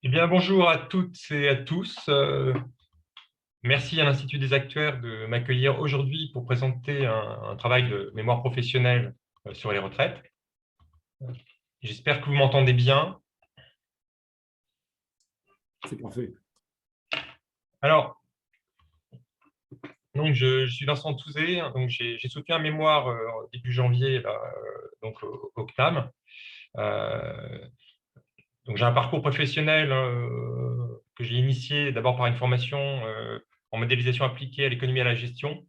Eh bien, bonjour à toutes et à tous. Merci à l'Institut des actuaires de m'accueillir aujourd'hui pour présenter un travail de mémoire professionnelle sur les retraites. J'espère que vous m'entendez bien. C'est parfait. Alors, donc je suis Vincent Touzé, donc j'ai soutenu un mémoire début janvier là, donc au CNAM. Donc j'ai un parcours professionnel que j'ai initié d'abord par une formation en modélisation appliquée à l'économie et à la gestion.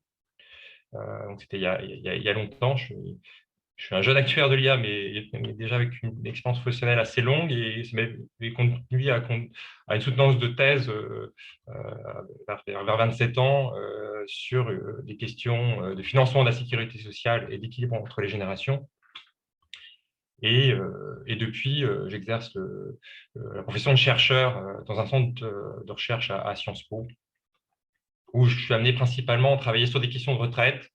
Donc c'était il y a longtemps. Je suis un jeune actuaire de l'IA, mais déjà avec une expérience professionnelle assez longue, et ça m'a conduit à une soutenance de thèse vers 27 ans sur des questions de financement de la sécurité sociale et d'équilibre entre les générations. Et depuis, j'exerce la profession de chercheur dans un centre de recherche à Sciences Po, où je suis amené principalement à travailler sur des questions de retraite,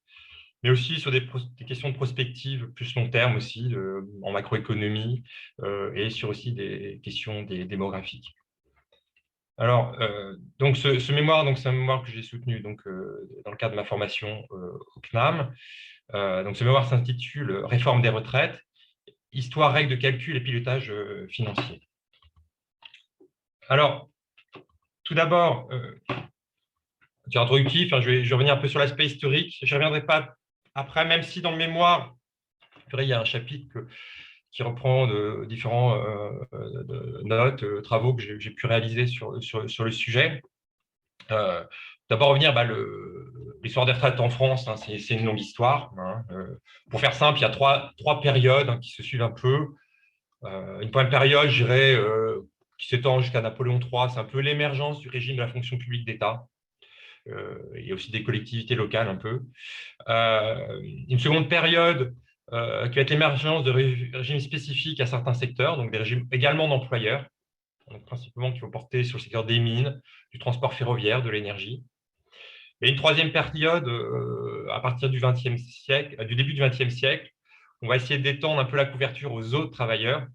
mais aussi sur des questions de prospective plus long terme aussi, en macroéconomie, et sur aussi des questions démographiques. Alors, donc ce mémoire, c'est un mémoire que j'ai soutenu dans le cadre de ma formation au CNAM. Donc ce mémoire s'intitule Réforme des retraites, histoire, règles de calcul et pilotage financier. Alors, tout d'abord, c'est introductif, je vais revenir un peu sur l'aspect historique. Je ne reviendrai pas après, même si dans le mémoire, il y a un chapitre qui reprend de différents notes, travaux que j'ai pu réaliser sur le sujet. D'abord, revenir, l'histoire des retraites en France, hein, c'est une longue histoire. Hein. Pour faire simple, il y a trois périodes qui se suivent un peu. Une première période, je dirais, qui s'étend jusqu'à Napoléon III, c'est un peu l'émergence du régime de la fonction publique d'État. Il y a aussi des collectivités locales un peu. Une seconde période qui va être l'émergence de régimes spécifiques à certains secteurs, donc des régimes également d'employeurs, principalement qui vont porter sur le secteur des mines, du transport ferroviaire, de l'énergie. Et une troisième période, à partir du XXe siècle, du début du XXe siècle, on va essayer d'étendre un peu la couverture aux autres travailleurs,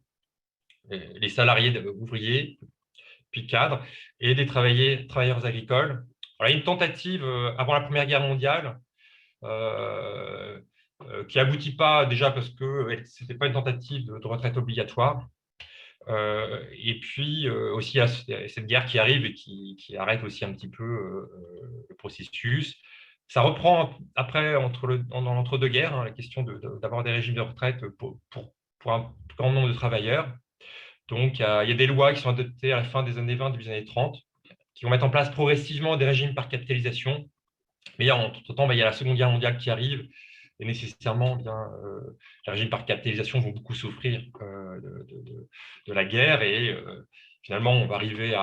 les salariés ouvriers, puis cadres, et des travailleurs agricoles. Voilà, une tentative avant la Première Guerre mondiale qui aboutit pas déjà parce que ce n'était pas une tentative de retraite obligatoire. Et puis aussi, il y a cette guerre qui arrive et qui arrête aussi un petit peu le processus. Ça reprend après dans l'entre-deux-guerres, hein, la question d'avoir des régimes de retraite pour un grand nombre de travailleurs. Donc, il y a des lois qui sont adoptées à la fin des années 20, début des années 30, qui vont mettre en place progressivement des régimes par capitalisation. Mais entre-temps, il y a la Seconde Guerre mondiale qui arrive, et nécessairement, les régimes par capitalisation vont beaucoup souffrir de la guerre. Et finalement, on va arriver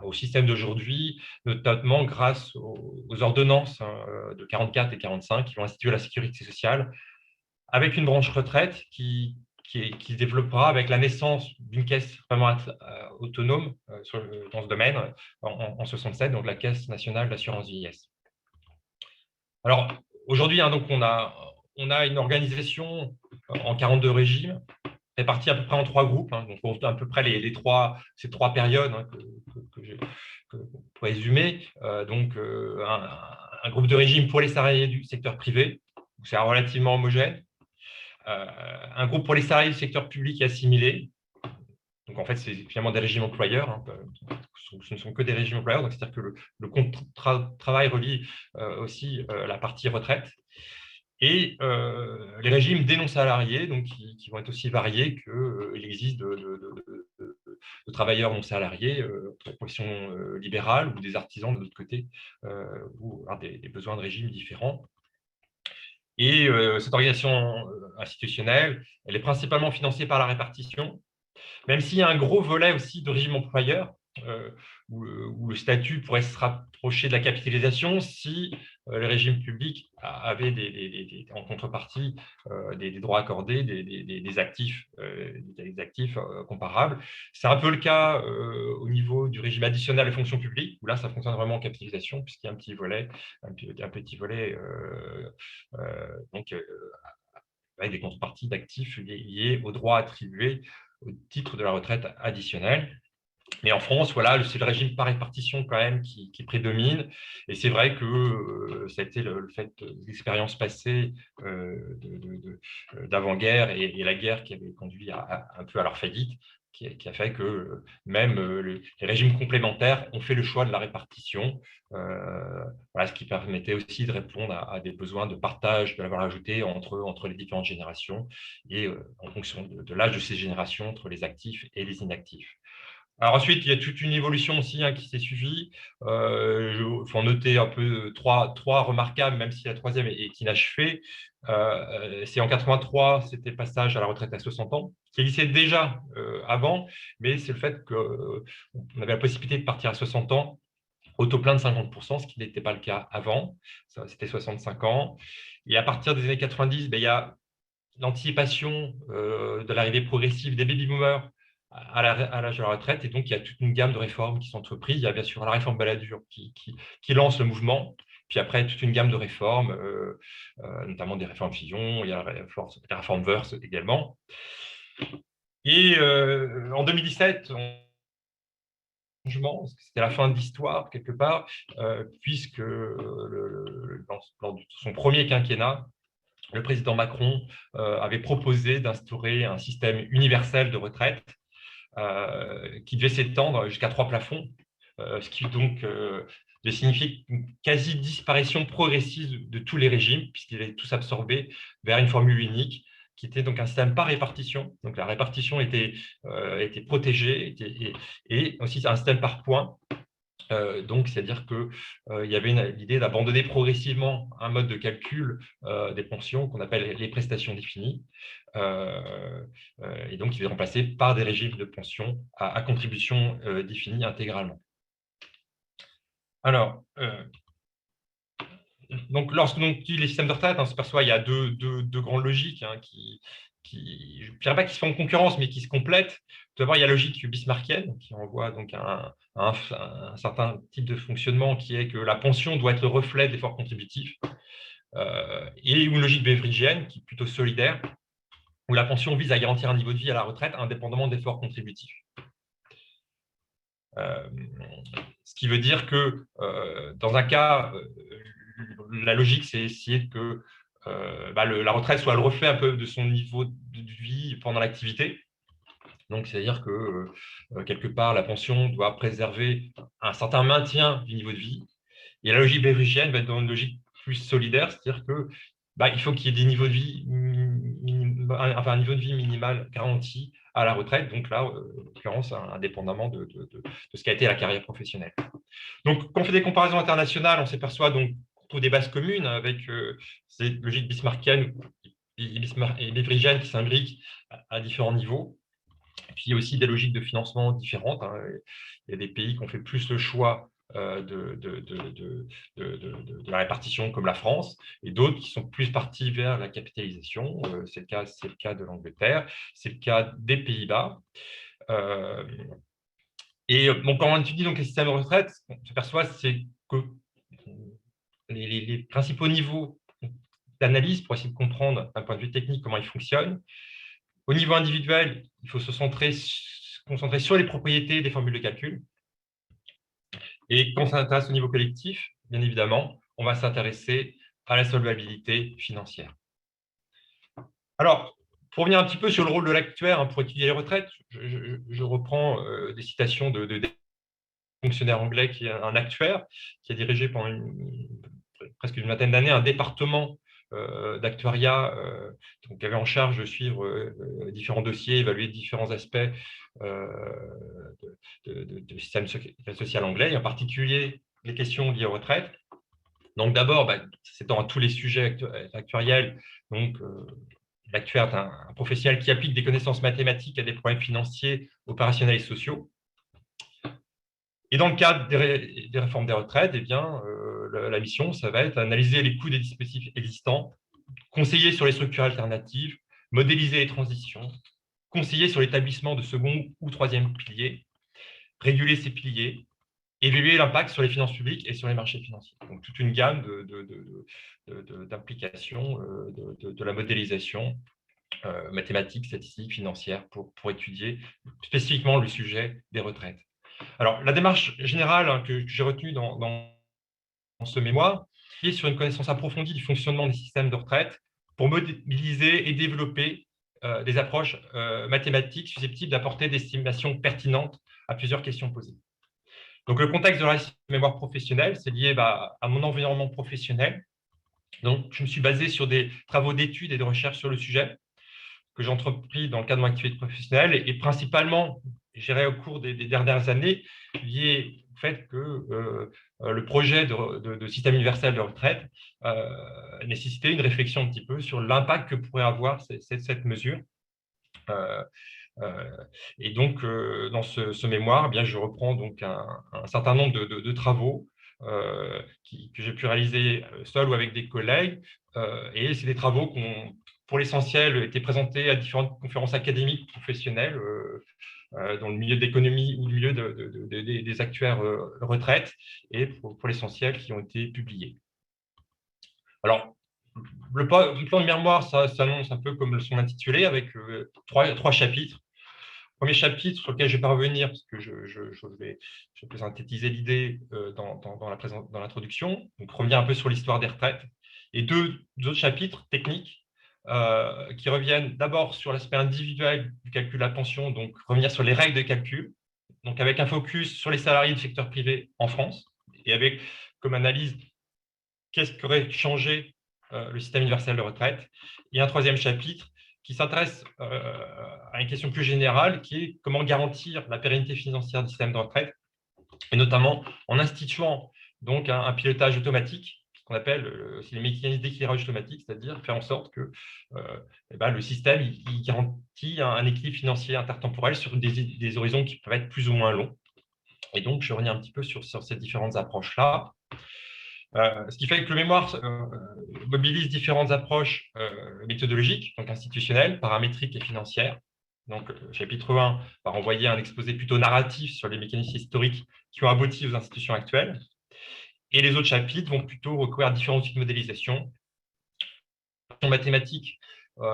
au système d'aujourd'hui, notamment grâce aux ordonnances de 44 et 45 qui vont instituer la sécurité sociale, avec une branche retraite qui se développera avec la naissance d'une caisse vraiment autonome dans ce domaine en 67, donc la Caisse nationale d'assurance vieillesse. Alors, aujourd'hui, hein, donc on a une organisation en 42 régimes, répartis à peu près en trois groupes, hein, donc à peu près ces trois périodes hein, pour résumer. Un groupe de régime pour les salariés du secteur privé, c'est relativement homogène. Un groupe pour les salariés du secteur public et assimilé. Donc, en fait, c'est finalement des régimes employeurs. Hein, ce ne sont que des régimes employeurs. Donc, c'est-à-dire que le contrat de travail relie aussi la partie retraite. Et les régimes des non-salariés, donc qui vont être aussi variés qu'il existe de travailleurs non-salariés, de profession libérale ou des artisans de l'autre côté, ou des besoins de régimes différents. Et cette organisation institutionnelle, elle est principalement financée par la répartition, même s'il y a un gros volet aussi de régime employeur, où le statut pourrait se rapprocher de la capitalisation si le régime public avait en contrepartie des droits accordés, des actifs comparables. C'est un peu le cas au niveau du régime additionnel de fonction publique, où là, ça fonctionne vraiment en capitalisation, puisqu'il y a un petit volet, avec des contreparties d'actifs liés aux droits attribués au titre de la retraite additionnelle. Mais en France, voilà, c'est le régime par répartition quand même qui prédomine. Et c'est vrai que ça a été le fait d'expériences passées d'avant-guerre et la guerre qui avait conduit un peu à leur faillite, qui a fait que même les régimes complémentaires ont fait le choix de la répartition, voilà, ce qui permettait aussi de répondre à des besoins de partage de la valeur ajoutée entre les différentes générations et en fonction de l'âge de ces générations, entre les actifs et les inactifs. Alors ensuite, il y a toute une évolution aussi qui s'est suivie. Il faut en noter un peu trois remarquables, même si la troisième est inachevée. C'est en 83, c'était passage à la retraite à 60 ans, qui existait déjà avant, mais c'est le fait qu'on avait la possibilité de partir à 60 ans au taux plein de 50%, ce qui n'était pas le cas avant. C'était 65 ans. Et à partir des années 90, il y a l'anticipation de l'arrivée progressive des baby-boomers à l'âge de la retraite. Et donc, il y a toute une gamme de réformes qui sont entreprises. Il y a bien sûr la réforme Balladur qui lance le mouvement. Puis après, toute une gamme de réformes, notamment des réformes fusion. Il y a la réforme Woerth également. Et en 2017, changement, c'était la fin de l'histoire quelque part, puisque lors de son premier quinquennat, le président Macron avait proposé d'instaurer un système universel de retraite qui devait s'étendre jusqu'à 3 plafonds, ce qui donc devait signifier une quasi-disparition progressive de tous les régimes, puisqu'ils allaient tous absorbés vers une formule unique, qui était donc un système par répartition. Donc la répartition était protégée, et aussi un système par points. Donc, c'est-à-dire qu'il y avait l'idée d'abandonner progressivement un mode de calcul des pensions qu'on appelle les prestations définies, et donc il est remplacé par des régimes de pension à contribution définie intégralement. Alors, donc, lorsqu'on utilise les systèmes de retraite, on se perçoit qu'il y a deux grandes logiques je ne dirais pas qui se font en concurrence, mais qui se complètent. Tout d'abord, il y a la logique bismarckienne, qui renvoie donc à un certain type de fonctionnement, qui est que la pension doit être le reflet de l'effort contributif, et une logique beveridgienne, qui est plutôt solidaire, où la pension vise à garantir un niveau de vie à la retraite indépendamment d'efforts contributifs. Ce qui veut dire que dans un cas, la logique, c'est essayer que la retraite soit le reflet un peu de son niveau de vie pendant l'activité. Donc, c'est-à-dire que quelque part, la pension doit préserver un certain maintien du niveau de vie. Et la logique beveridgienne va être dans une logique plus solidaire, c'est-à-dire que il faut qu'il y ait des niveaux de vie, un niveau de vie minimal garanti à la retraite, donc là, en l'occurrence, indépendamment de ce qu'a été la carrière professionnelle. Donc, quand on fait des comparaisons internationales, on s'aperçoit donc qu'on trouve des bases communes avec ces logiques bismarckiennes et beveridgiennes qui s'imbriquent à différents niveaux. Et puis, il y a aussi des logiques de financement différentes. Il y a des pays qui ont fait plus le choix de la répartition, comme la France, et d'autres qui sont plus partis vers la capitalisation. C'est le cas de l'Angleterre, c'est le cas des Pays-Bas. Et bon, quand on étudie donc les systèmes de retraite, ce qu'on s'aperçoit, c'est que les principaux niveaux d'analyse pour essayer de comprendre d'un point de vue technique comment ils fonctionnent. Au niveau individuel, il faut se concentrer sur les propriétés des formules de calcul. Et quand on s'intéresse au niveau collectif, bien évidemment, on va s'intéresser à la solvabilité financière. Alors, pour revenir un petit peu sur le rôle de l'actuaire pour étudier les retraites, je reprends des citations de fonctionnaire anglais qui est un actuaire, qui a dirigé pendant presque une vingtaine d'années un département d'actuariat, qui avait en charge de suivre différents dossiers, évaluer différents aspects du système social anglais, et en particulier les questions liées aux retraites. Donc d'abord, c'est dans tous les sujets actuariels, donc l'actuaire est un professionnel qui applique des connaissances mathématiques à des problèmes financiers, opérationnels et sociaux. Et dans le cadre des réformes des retraites, eh bien, la mission, ça va être d'analyser les coûts des dispositifs existants, conseiller sur les structures alternatives, modéliser les transitions, conseiller sur l'établissement de second ou troisième piliers, réguler ces piliers, évaluer l'impact sur les finances publiques et sur les marchés financiers. Donc, toute une gamme d'implications de la modélisation mathématique, statistique, financière pour étudier spécifiquement le sujet des retraites. Alors, la démarche générale, hein, que j'ai retenue dans ce mémoire, qui est sur une connaissance approfondie du fonctionnement des systèmes de retraite pour modéliser et développer des approches mathématiques susceptibles d'apporter des estimations pertinentes à plusieurs questions posées. Donc, le contexte de la mémoire professionnelle, c'est lié à mon environnement professionnel. Donc, je me suis basé sur des travaux d'études et de recherche sur le sujet que j'ai entrepris dans le cadre de mon activité professionnelle et principalement, j'irai au cours des dernières années, lié au fait que le projet de système universel de retraite nécessitait une réflexion un petit peu sur l'impact que pourrait avoir cette mesure. Euh, euh, et donc, dans ce mémoire, eh bien, je reprends donc un certain nombre de travaux que j'ai pu réaliser seul ou avec des collègues. Et c'est des travaux qui ont, pour l'essentiel, été présentés à différentes conférences académiques professionnelles dans le milieu de l'économie ou le milieu des actuaires retraites, et pour l'essentiel, qui ont été publiés. Alors, le plan de mémoire, ça s'annonce un peu comme son intitulé, avec trois chapitres. Premier chapitre sur lequel je vais pas revenir, parce que je vais synthétiser l'idée dans l'introduction, donc revenir un peu sur l'histoire des retraites, et deux autres chapitres techniques qui reviennent d'abord sur l'aspect individuel du calcul de la pension, donc revenir sur les règles de calcul, donc avec un focus sur les salariés du secteur privé en France, et avec comme analyse qu'est-ce qu'aurait changé le système universel de retraite, et un troisième chapitre qui s'intéresse à une question plus générale, qui est comment garantir la pérennité financière du système de retraite, et notamment en instituant donc un pilotage automatique, ce qu'on appelle les mécanismes d'équilibrage automatique, c'est-à-dire faire en sorte que le système il garantit un équilibre financier intertemporel sur des horizons qui peuvent être plus ou moins longs. Et donc, je reviens un petit peu sur ces différentes approches-là. Ce qui fait que le mémoire mobilise différentes approches méthodologiques, donc institutionnelles, paramétriques et financières. Donc, chapitre 1 va renvoyer un exposé plutôt narratif sur les mécanismes historiques qui ont abouti aux institutions actuelles. Et les autres chapitres vont plutôt recourir à différents outils de modélisation. Mathématiques,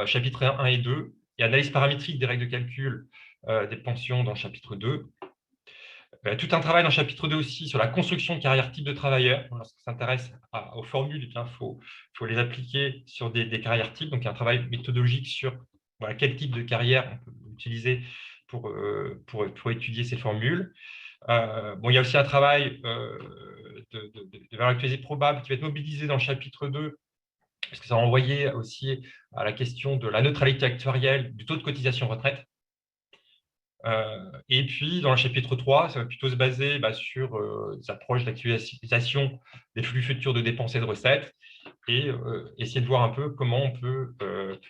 chapitre 1 et 2, et analyse paramétrique des règles de calcul des pensions dans le chapitre 2. Tout un travail dans le chapitre 2 aussi sur la construction de carrière type de travailleur. Lorsqu'on s'intéresse aux formules, il faut les appliquer sur des carrières types. Donc, il y a un travail méthodologique sur quel type de carrière on peut utiliser pour étudier ces formules. Il y a aussi un travail de valeur actualisée probable qui va être mobilisé dans le chapitre 2, parce que ça va envoyer aussi à la question de la neutralité actuarielle du taux de cotisation retraite. Et puis, dans le chapitre 3, ça va plutôt se baser sur des approches d'actualisation des flux futurs de dépenses et de recettes, et essayer de voir un peu comment on peut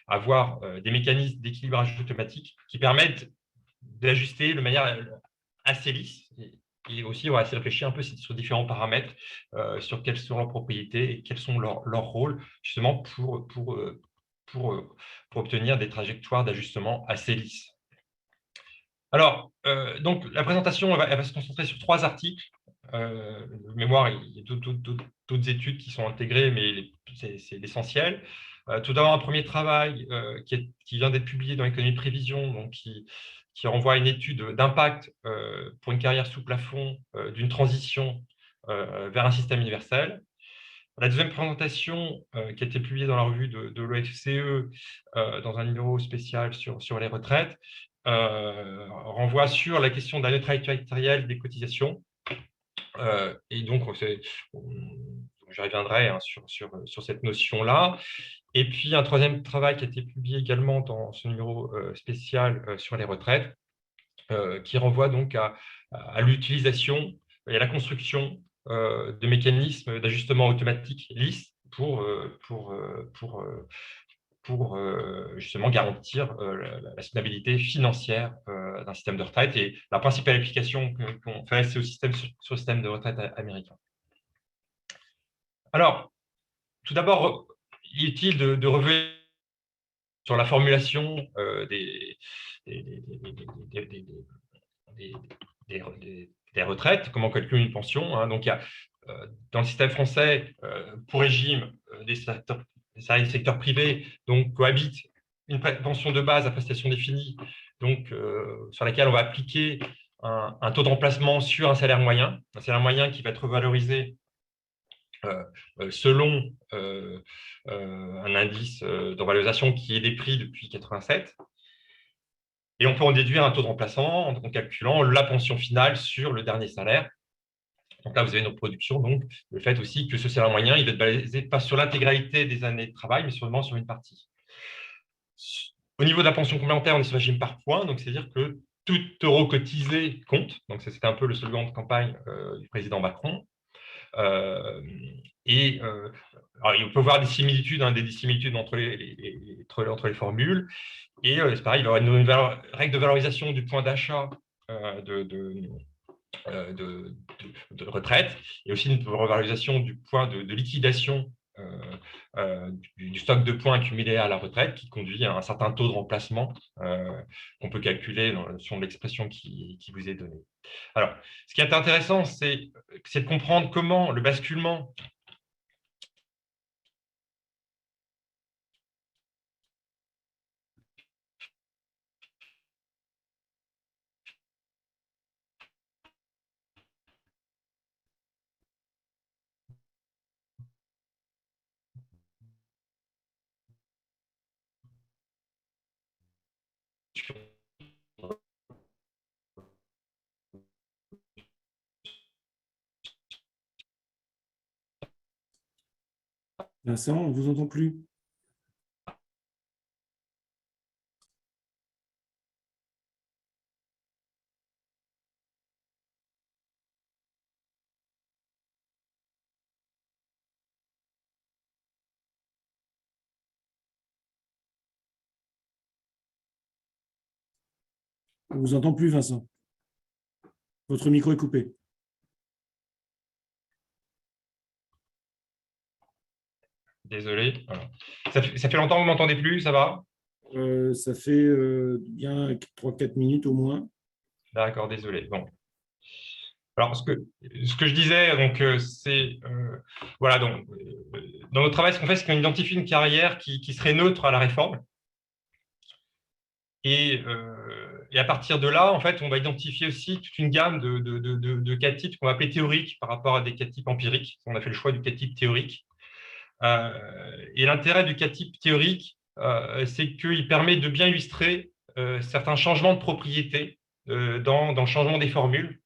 avoir des mécanismes d'équilibrage automatique qui permettent d'ajuster de manière assez lisse. Et aussi, on va essayer de réfléchir un peu sur différents paramètres, sur quelles sont leurs propriétés et quels sont leurs rôles, justement pour obtenir des trajectoires d'ajustement assez lisses. Alors, donc, la présentation, elle va se concentrer sur 3 articles. Le mémoire, il y a d'autres études qui sont intégrées, mais c'est l'essentiel. Tout d'abord, un premier travail qui vient d'être publié dans l'économie de prévision, donc qui renvoie à une étude d'impact pour une carrière sous plafond d'une transition vers un système universel. La deuxième présentation, qui a été publiée dans la revue de l'OFCE dans un numéro spécial sur les retraites, renvoie sur la question de la neutralité actuarielle des cotisations. Et donc, je reviendrai sur cette notion-là. Et puis, un troisième travail qui a été publié également dans ce numéro spécial sur les retraites, qui renvoie donc à l'utilisation et à la construction de mécanismes d'ajustement automatique lisses pour justement garantir la stabilité financière d'un système de retraite. Et la principale application qu'on fait, c'est sur le système de retraite américain. Alors, tout d'abord, il est utile de revenir sur la formulation des retraites, comment calculer une pension. Hein. Donc, il y a dans le système français, pour régime des salariés du secteur privé, donc cohabitent une pension de base à prestation définie, donc sur laquelle on va appliquer un taux de remplacement sur un salaire moyen qui va être revalorisé selon un indice de revalorisation qui est des prix depuis 87. Et on peut en déduire un taux de remplacement en calculant la pension finale sur le dernier salaire. Donc là, vous avez une reproduction, donc le fait aussi que ce salaire moyen, il va être basé pas sur l'intégralité des années de travail, mais seulement sur une partie. Au niveau de la pension complémentaire, on est sur régime par points, donc c'est-à-dire que tout euro cotisé compte. Donc c'était un peu le slogan de campagne du président Macron. Alors, il peut y avoir des similitudes, des dissimilitudes entre les formules. Et c'est pareil, il y aura une règle de valorisation du point d'achat de retraite et aussi une revalorisation du point de liquidation du stock de points accumulés à la retraite qui conduit à un certain taux de remplacement qu'on peut calculer selon l'expression qui vous est donnée. Alors, ce qui est intéressant, c'est de comprendre comment le basculement Vincent, on ne vous entend plus. On ne vous entend plus, Vincent. Votre micro est coupé. Désolé. Voilà. Ça fait longtemps que vous ne m'entendez plus, ça va? Ça fait bien 3-4 minutes au moins. D'accord, désolé. Bon. Alors, ce que je disais, donc, c'est voilà, donc, dans notre travail, ce qu'on fait, c'est qu'on identifie une carrière qui serait neutre à la réforme. Et à partir de là, en fait, on va identifier aussi toute une gamme de cas types qu'on va appeler théoriques par rapport à des cas types empiriques. On a fait le choix du cas type théorique. Et l'intérêt du cas type théorique, c'est qu'il permet de bien illustrer certains changements de propriété dans le changement des formules,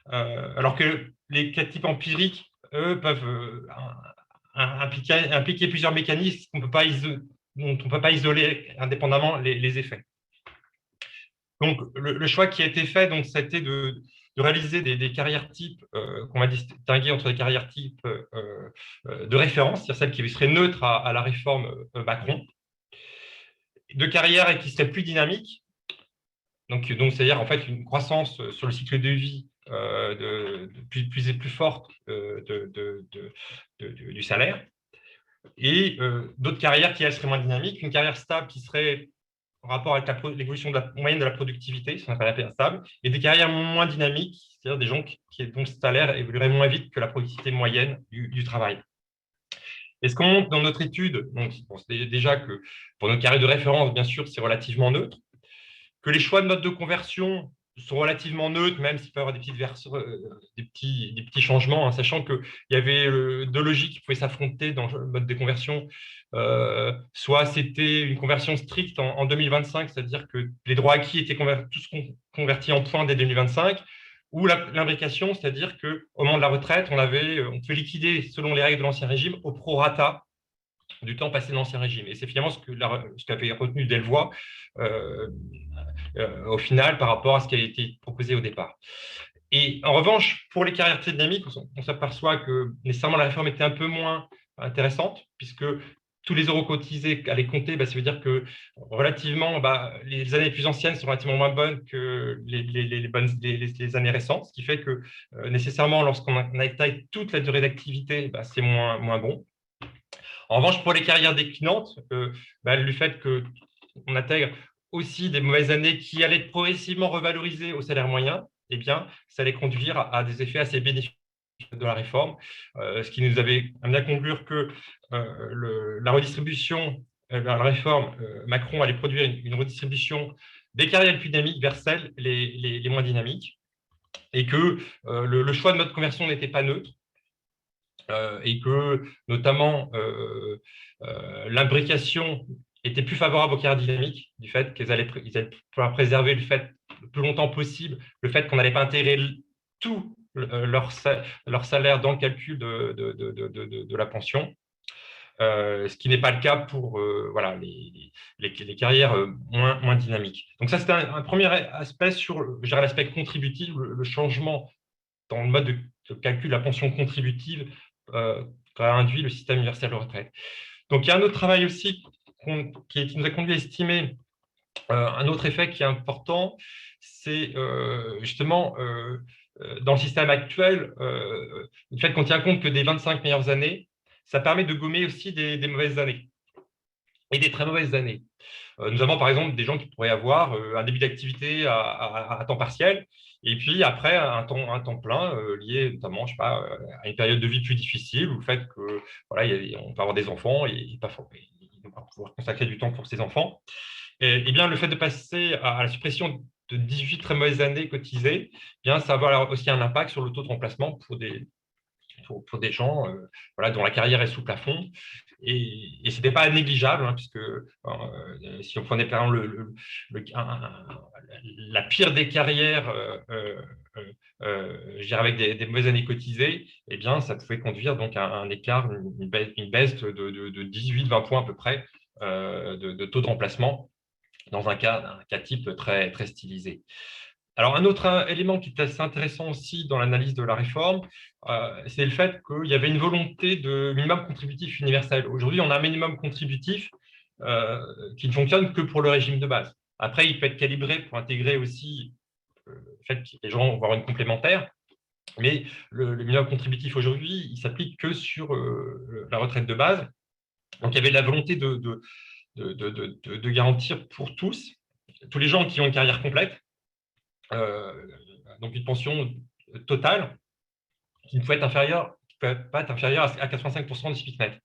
alors que les cas types empiriques, eux, peuvent impliquer plusieurs mécanismes dont on ne peut pas isoler indépendamment les effets. Donc, le choix qui a été fait, donc, c'était de réaliser des carrières types qu'on va distinguer entre des carrières types de référence, c'est-à-dire celles qui seraient neutres à la réforme Macron, de carrières qui seraient plus dynamiques, donc c'est-à-dire en fait une croissance sur le cycle de vie plus forte du salaire, et d'autres carrières qui elles seraient moins dynamiques, une carrière stable qui serait en rapport avec l'évolution moyenne de la productivité, ce qu'on appelle la paix stable, et des carrières moins dynamiques, c'est-à-dire des gens dont le salaire évoluerait moins vite que la productivité moyenne du travail. Et ce qu'on montre dans notre étude, donc, c'est déjà que pour nos carrières de référence, bien sûr, c'est relativement neutre, que les choix de mode de conversion sont relativement neutres, même s'il peut y avoir des petits changements, hein, sachant qu'il y avait deux logiques qui pouvaient s'affronter dans le mode de conversion. Soit c'était une conversion stricte en 2025, c'est-à-dire que les droits acquis étaient tous convertis en points dès 2025, ou l'imbrication, c'est-à-dire qu'au moment de la retraite, on pouvait liquider selon les règles de l'Ancien Régime au prorata du temps passé dans l'Ancien Régime. Et c'est finalement ce qu'avait retenu Delvoye au final par rapport à ce qui a été proposé au départ. Et en revanche, pour les carrières très dynamiques, on s'aperçoit que nécessairement la réforme était un peu moins intéressante, puisque tous les euros cotisés allaient compter, ça veut dire que relativement, les années plus anciennes sont relativement moins bonnes que les années récentes, ce qui fait que nécessairement, lorsqu'on attaque toute la durée d'activité, c'est moins bon. En revanche, pour les carrières déclinantes, le fait qu'on intègre aussi des mauvaises années qui allaient être progressivement revalorisées au salaire moyen, ça allait conduire à des effets assez bénéfiques de la réforme, ce qui nous avait amené à conclure que la redistribution, la réforme Macron allait produire une redistribution des carrières les plus dynamiques vers celles les moins dynamiques. et que le choix de mode de conversion n'était pas neutre, et que notamment l'imbrication était plus favorable aux carrières dynamiques, du fait qu'ils allaient pouvoir préserver le fait le plus longtemps possible, le fait qu'on n'allait pas intégrer tout leur salaire dans le calcul de la pension. Ce qui n'est pas le cas pour voilà, les carrières moins dynamiques. Donc ça, c'était un premier aspect sur l'aspect contributif, le changement dans le mode de calcul de la pension contributive qu'a induit le système universel de retraite. Donc il y a un autre travail aussi qui nous a conduit à estimer un autre effet qui est important, c'est justement dans le système actuel, le fait qu'on tient compte que des 25 meilleures années, ça permet de gommer aussi des mauvaises années et des très mauvaises années. Nous avons par exemple des gens qui pourraient avoir un début d'activité à temps partiel et puis après un temps plein lié notamment, je sais pas, à une période de vie plus difficile ou le fait que voilà, on peut avoir des enfants et pas pouvoir consacrer du temps pour ses enfants. Et bien, le fait de passer à la suppression de 18 très mauvaises années cotisées, bien, ça va avoir aussi un impact sur le taux de remplacement pour des gens voilà, dont la carrière est sous plafond. Et ce n'était pas négligeable, hein, puisque si on prenait par exemple la pire des carrières, je dirais avec des mauvaises années cotisées, eh bien, ça pouvait conduire donc à un écart, une baisse de 18-20 points à peu près de taux de remplacement dans un cas type très, très stylisé. Alors, un autre élément qui est assez intéressant aussi dans l'analyse de la réforme, c'est le fait qu'il y avait une volonté de minimum contributif universel. Aujourd'hui, on a un minimum contributif qui ne fonctionne que pour le régime de base. Après, il peut être calibré pour intégrer aussi le fait que les gens vont avoir une complémentaire, mais le minimum contributif aujourd'hui, il s'applique que sur la retraite de base. Donc, il y avait la volonté de garantir pour tous les gens qui ont une carrière complète, donc une pension totale qui ne peut pas être inférieure à 85% du SMIC net.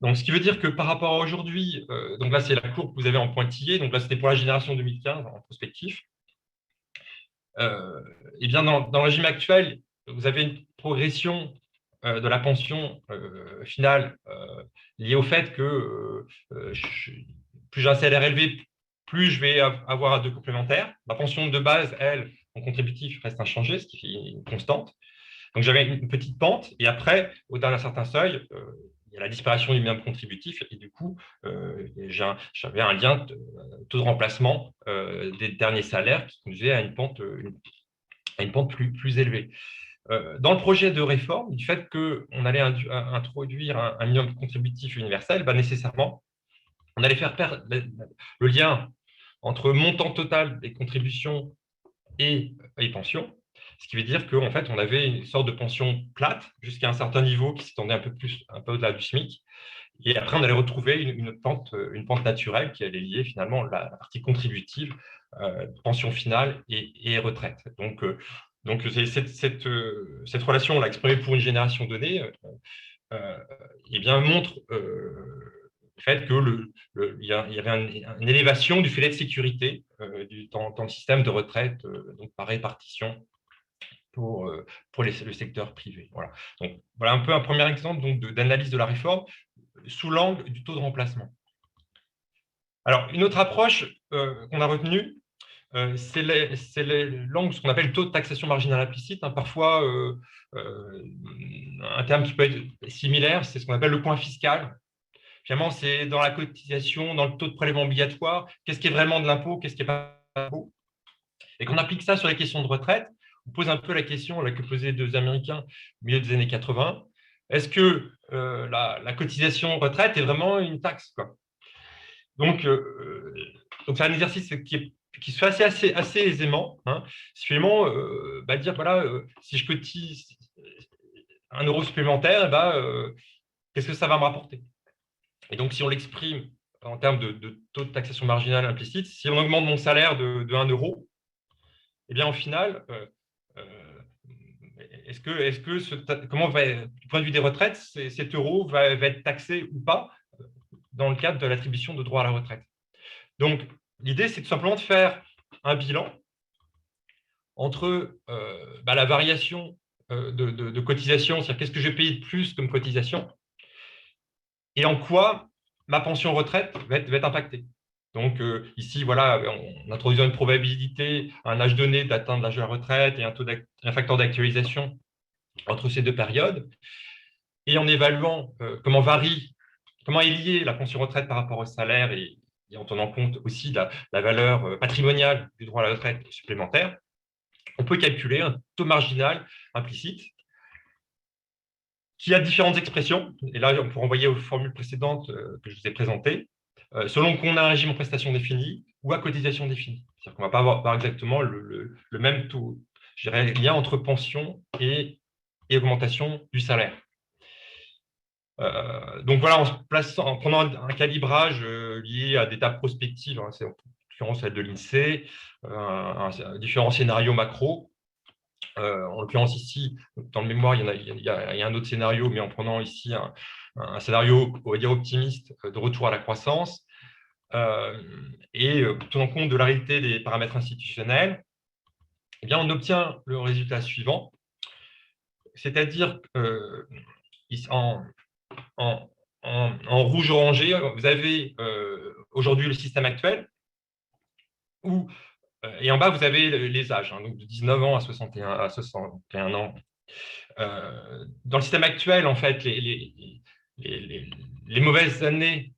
Donc, ce qui veut dire que par rapport à aujourd'hui, donc là, c'est la courbe que vous avez en pointillé, donc là, c'était pour la génération 2015 en prospectif. Et bien, dans le régime actuel, vous avez une progression de la pension finale liée au fait que plus j'ai un salaire élevé, plus je vais avoir de complémentaires. Ma pension de base, elle, en contributif, reste inchangée, ce qui fait une constante. Donc, j'avais une petite pente, et après, au-delà d'un certain seuil, il y a la disparition du minimum contributif, et du coup, j'avais un lien de taux de remplacement des derniers salaires qui conduisait à une pente plus élevée. Dans le projet de réforme, du fait qu'on allait introduire un minimum contributif universel, nécessairement, on allait faire perdre le lien entre montant total des contributions et pensions, ce qui veut dire qu'en fait, on avait une sorte de pension plate jusqu'à un certain niveau qui s'étendait un peu au-delà du SMIC. Et après, on allait retrouver une pente naturelle qui allait lier finalement la partie contributive, pension finale et retraite. Donc cette relation, on l'a exprimée pour une génération donnée, eh bien, montre le fait qu'il y avait une élévation du filet de sécurité dans le système de retraite, donc par répartition pour le secteur privé. Voilà. Donc, voilà un peu un premier exemple d'analyse de la réforme sous l'angle du taux de remplacement. Alors, une autre approche qu'on a retenue, c'est l'angle, ce qu'on appelle le taux de taxation marginale implicite. Hein, parfois, un terme qui peut être similaire, c'est ce qu'on appelle le point fiscal. Finalement, c'est dans la cotisation, dans le taux de prélèvement obligatoire, qu'est-ce qui est vraiment de l'impôt, qu'est-ce qui n'est pas de l'impôt. Et qu'on applique ça sur les questions de retraite, on pose un peu la question que posaient deux Américains au milieu des années 80. Est-ce que la cotisation retraite est vraiment une taxe, quoi? Donc, c'est un exercice qui se fait assez aisément. Hein. Finalement, dire, voilà, si je cotise 1 euro supplémentaire, qu'est-ce que ça va me rapporter? Et donc, si on l'exprime en termes de taux de taxation marginale implicite, si on augmente mon salaire de 1 euro, eh bien, au final, comment du point de vue des retraites, cet euro va être taxé ou pas dans le cadre de l'attribution de droits à la retraite? Donc, l'idée, c'est tout simplement de faire un bilan entre la variation de cotisation, c'est-à-dire qu'est-ce que je vais payer de plus comme cotisation, et en quoi ma pension retraite va être impactée. Donc ici, voilà, on introduit une probabilité à un âge donné d'atteindre l'âge de la retraite et un facteur d'actualisation entre ces deux périodes, et en évaluant comment est liée la pension retraite par rapport au salaire et en tenant compte aussi de la valeur patrimoniale du droit à la retraite supplémentaire, on peut calculer un taux marginal implicite qui a différentes expressions. Et là, on peut renvoyer aux formules précédentes que je vous ai présentées, selon qu'on a un régime en prestation définie ou à cotisation définie. C'est-à-dire qu'on ne va pas avoir exactement le même taux, je dirais, lien entre pension et augmentation du salaire. Donc voilà, en prenant un calibrage lié à des tables prospectives, c'est en l'occurrence celle de l'INSEE, différents scénarios macro. En l'occurrence ici, dans le mémoire, il y a un autre scénario, mais en prenant ici un scénario, on va dire, optimiste de retour à la croissance, et tenant compte de la réalité des paramètres institutionnels, eh bien, on obtient le résultat suivant, c'est-à-dire en rouge orangé, vous avez aujourd'hui le système actuel, et en bas, vous avez les âges, donc de 19 ans à 61 ans. Dans le système actuel, en fait, les mauvaises années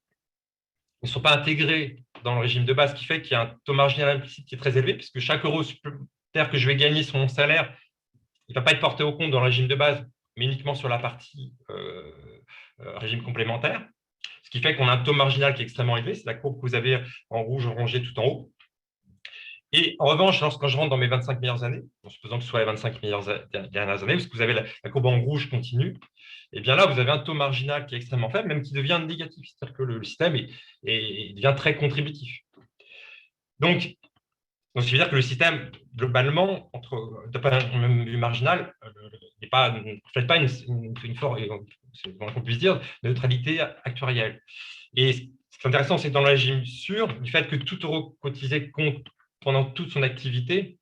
ne sont pas intégrées dans le régime de base, ce qui fait qu'il y a un taux marginal implicite qui est très élevé, puisque chaque euro supplémentaire que je vais gagner sur mon salaire, il ne va pas être porté au compte dans le régime de base, mais uniquement sur la partie régime complémentaire. Ce qui fait qu'on a un taux marginal qui est extrêmement élevé. C'est la courbe que vous avez en rouge rangée tout en haut. Et en revanche, quand je rentre dans mes 25 meilleures années, en supposant que ce soit les 25 meilleures dernières années, parce que vous avez la courbe en rouge continue, et bien là, vous avez un taux marginal qui est extrêmement faible, même qui devient négatif. C'est-à-dire que le système devient très contributif. Donc, ça veut dire que le système, globalement, d'un point de vue marginal, ne reflète pas une forme, c'est qu'on puisse dire, de neutralité actuarielle. Et ce qui est intéressant, c'est que dans le régime sûr, du fait que tout euro cotisé compte pendant toute son activité,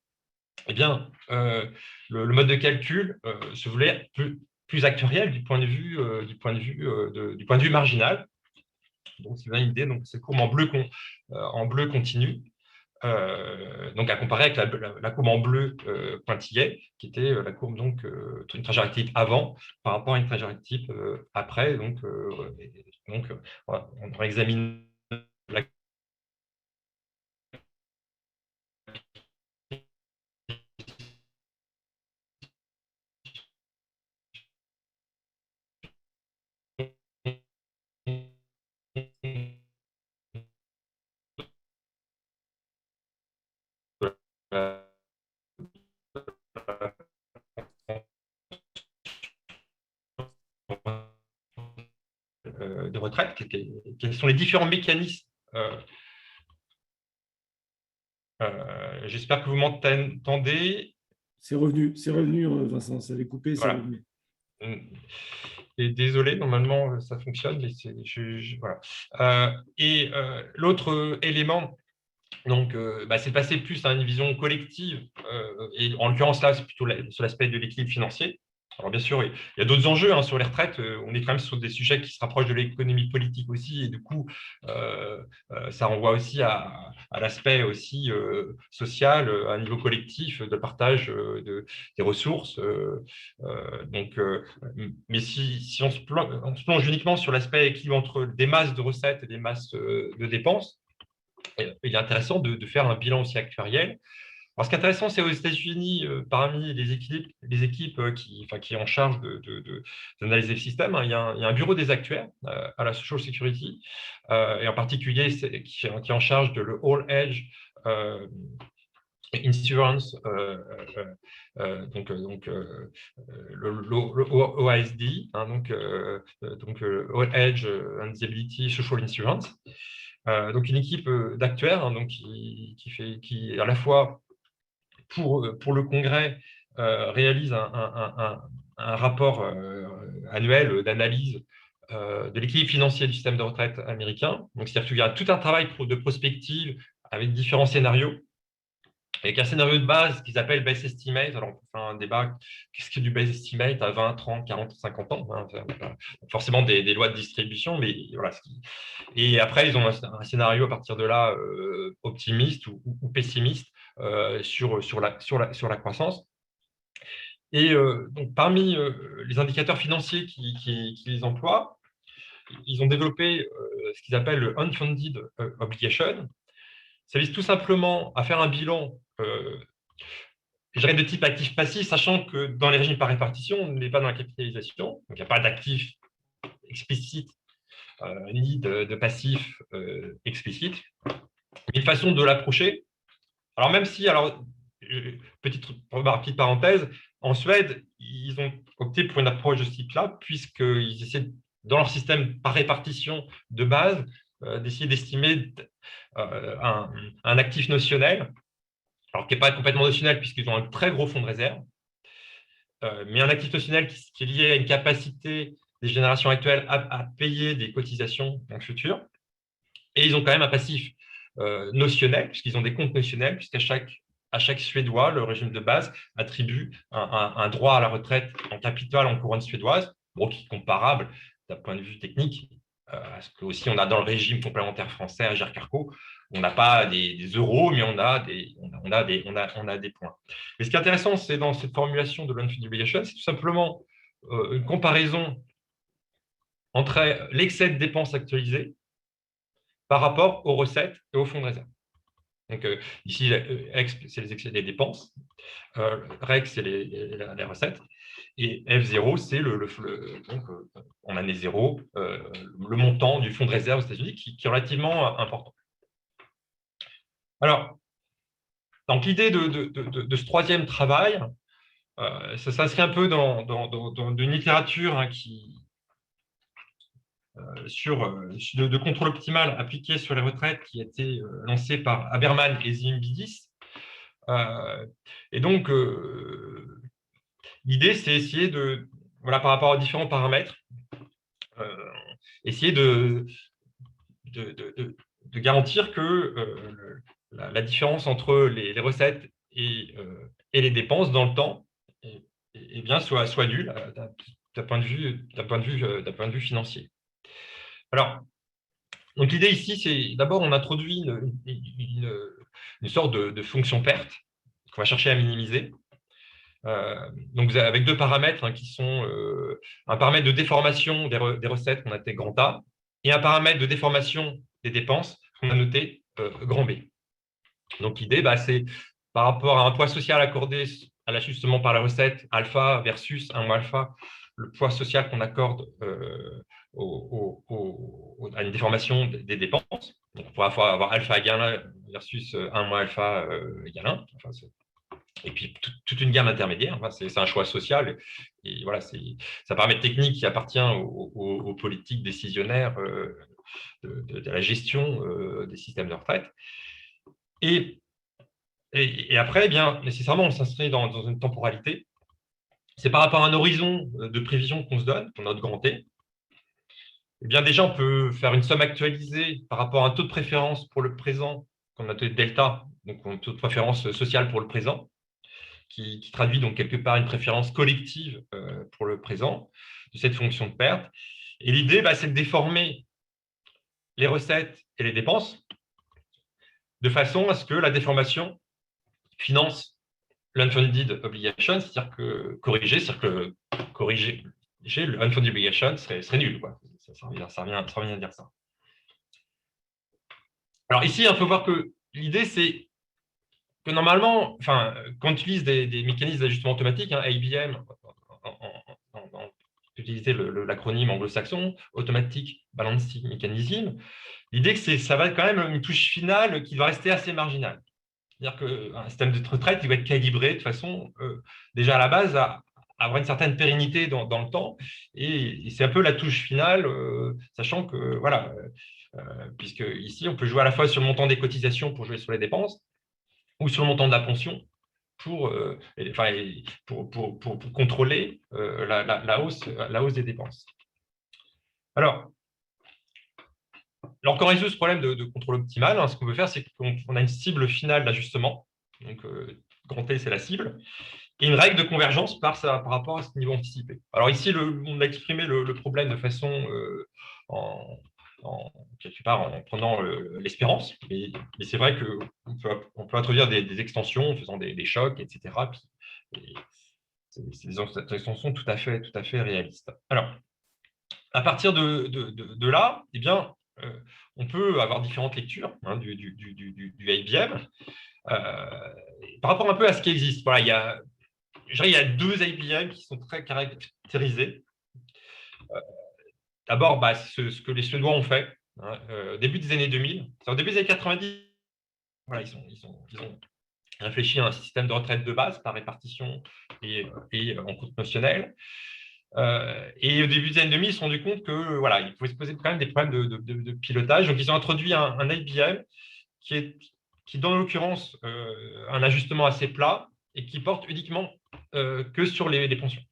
eh bien, le mode de calcul se voulait plus actuariel du point de vue marginal. Donc, c'est une idée. Donc, c'est courbe en bleu continu. Donc à comparer avec la courbe en bleu pointillée, qui était la courbe, donc une trajectoire type avant par rapport à une trajectoire type après. Donc voilà, on examine la de retraite, quels sont les différents mécanismes. J'espère que vous m'entendez. C'est revenu, Vincent, ça avait coupé, c'est Voilà. revenu. Et désolé, normalement ça fonctionne, mais voilà. Et l'autre élément, donc, c'est passer plus à une vision collective, et en l'occurrence là, c'est plutôt sur l'aspect de l'équilibre financier. Alors bien sûr, il y a d'autres enjeux sur les retraites. On est quand même sur des sujets qui se rapprochent de l'économie politique aussi, et du coup, ça renvoie aussi à l'aspect aussi social, à un niveau collectif, de partage des ressources. Mais si on se plonge uniquement sur l'aspect équilibre entre des masses de recettes et des masses de dépenses, il est intéressant de faire un bilan aussi actuariel. Alors, ce qui est intéressant, c'est aux États-Unis, parmi les équipes qui sont en charge d'analyser le système, il y a un bureau des actuaires à la Social Security, et en particulier qui est en charge de le All Age Insurance, le OASD, donc All Age and Disability Social Insurance. Donc une équipe d'actuaires, donc qui à la fois pour le Congrès réalise un rapport annuel d'analyse de l'équilibre financier du système de retraite américain. Donc, c'est-à-dire qu'il y a tout un travail de prospective avec différents scénarios avec un scénario de base qu'ils appellent base estimate. Alors, on peut faire un débat, qu'est-ce que du base estimate à 20, 30, 40, 50 ans, hein, forcément des lois de distribution, mais voilà. Et après, ils ont un scénario à partir de là optimiste ou pessimiste sur la croissance. Et donc, parmi les indicateurs financiers qu'ils emploient, ils ont développé ce qu'ils appellent le unfunded obligation. Ça vise tout simplement à faire un bilan, je dirais, de type actif-passif, sachant que dans les régimes par répartition, on n'est pas dans la capitalisation, donc il n'y a pas d'actifs explicites ni de passifs explicites. Une façon de l'approcher, alors même si, alors, petite parenthèse, en Suède, ils ont opté pour une approche de ce type-là, puisqu'ils essaient, dans leur système par répartition de base, d'essayer d'estimer un actif notionnel, alors qui n'est pas complètement notionnel, puisqu'ils ont un très gros fonds de réserve, mais un actif notionnel qui est lié à une capacité des générations actuelles à payer des cotisations dans le futur. Et ils ont quand même un passif notionnel, puisqu'ils ont des comptes notionnels, puisqu'à chaque Suédois, le régime de base attribue un droit à la retraite en capital en couronne suédoise, bon, qui est comparable d'un point de vue technique à ce que aussi on a dans le régime complémentaire français à Gercarco. On n'a pas des euros, mais on a des points. Mais ce qui est intéressant, c'est dans cette formulation de l'unfunded obligation, c'est tout simplement une comparaison entre l'excès de dépenses actualisées par rapport aux recettes et aux fonds de réserve. Donc, ici, X, c'est les excès des dépenses, REC, c'est les recettes, et F0, c'est donc, en année zéro, le montant du fonds de réserve aux États-Unis qui est relativement important. Alors, donc l'idée de ce troisième travail, ça s'inscrit un peu dans une littérature hein, de contrôle optimal appliqué sur les retraites qui a été lancé par Haberman et Zimbalist. Et donc, l'idée, c'est essayer de, voilà, par rapport aux différents paramètres, essayer de garantir que la différence entre les recettes et les dépenses dans le temps eh bien, soit nulle d'un point de vue financier. Alors, donc l'idée ici, c'est d'abord on introduit une sorte de fonction perte qu'on va chercher à minimiser. Donc avec deux paramètres hein, qui sont un paramètre de déformation des recettes qu'on a noté grand A et un paramètre de déformation des dépenses qu'on a noté grand B. Donc l'idée, c'est par rapport à un poids social accordé à l'ajustement par la recette alpha versus un moins alpha, le poids social qu'on accorde à une déformation des dépenses. Donc on pourra avoir alpha égale 1 versus 1 moins alpha égale 1. Enfin, et puis toute une gamme intermédiaire. Enfin, c'est un choix social. Et voilà, c'est un paramètre technique qui appartient aux politiques décisionnaires de la gestion des systèmes de retraite. Et après, eh bien, nécessairement, on s'inscrit dans une temporalité. C'est par rapport à un horizon de prévision qu'on se donne, pour notre grand T. Eh bien, déjà, on peut faire une somme actualisée par rapport à un taux de préférence pour le présent, qu'on a appelé delta, donc un taux de préférence sociale pour le présent, qui traduit donc quelque part une préférence collective pour le présent de cette fonction de perte. Et l'idée, c'est de déformer les recettes et les dépenses de façon à ce que la déformation finance l'unfunded obligation, c'est-à-dire que corriger le unfunded obligation serait nul. Quoi. Ça revient à dire ça. Alors ici, il faut voir que l'idée, c'est que normalement, quand on utilise des mécanismes d'ajustement automatique, hein, ABM, utiliser l'acronyme anglo-saxon, Automatic Balancing Mechanism, l'idée que ça va être quand même une touche finale qui va rester assez marginale. C'est-à-dire qu'un système de retraite, il va être calibré de façon, déjà à la base, à avoir une certaine pérennité dans le temps. Et c'est un peu la touche finale, sachant que, voilà, puisque ici, on peut jouer à la fois sur le montant des cotisations pour jouer sur les dépenses, ou sur le montant de la pension pour contrôler la hausse des dépenses. Alors quand on résout ce problème de contrôle optimal, hein, ce qu'on veut faire, c'est qu'on a une cible finale d'ajustement donc grand T, c'est la cible, et une règle de convergence par rapport à ce niveau anticipé. Alors ici, on a exprimé le problème de façon quelque part en prenant l'espérance, mais c'est vrai qu'on peut introduire des extensions en faisant des chocs, etc. Puis, c'est des extensions tout à fait réalistes. Alors, à partir de là, eh bien, on peut avoir différentes lectures du IBM par rapport un peu à ce qui existe. Voilà, il y a deux IBM qui sont très caractérisés. D'abord, ce que les Suédois ont fait début des années 2000. Au début des années 90, voilà, ils ont réfléchi à un système de retraite de base par répartition et en compte notionnel. Et au début des années 2000, ils se sont rendus compte que voilà, il pouvait se poser quand même des problèmes de pilotage. Donc, ils ont introduit un IBM qui dans l'occurrence, un ajustement assez plat et qui porte uniquement que sur les pensions.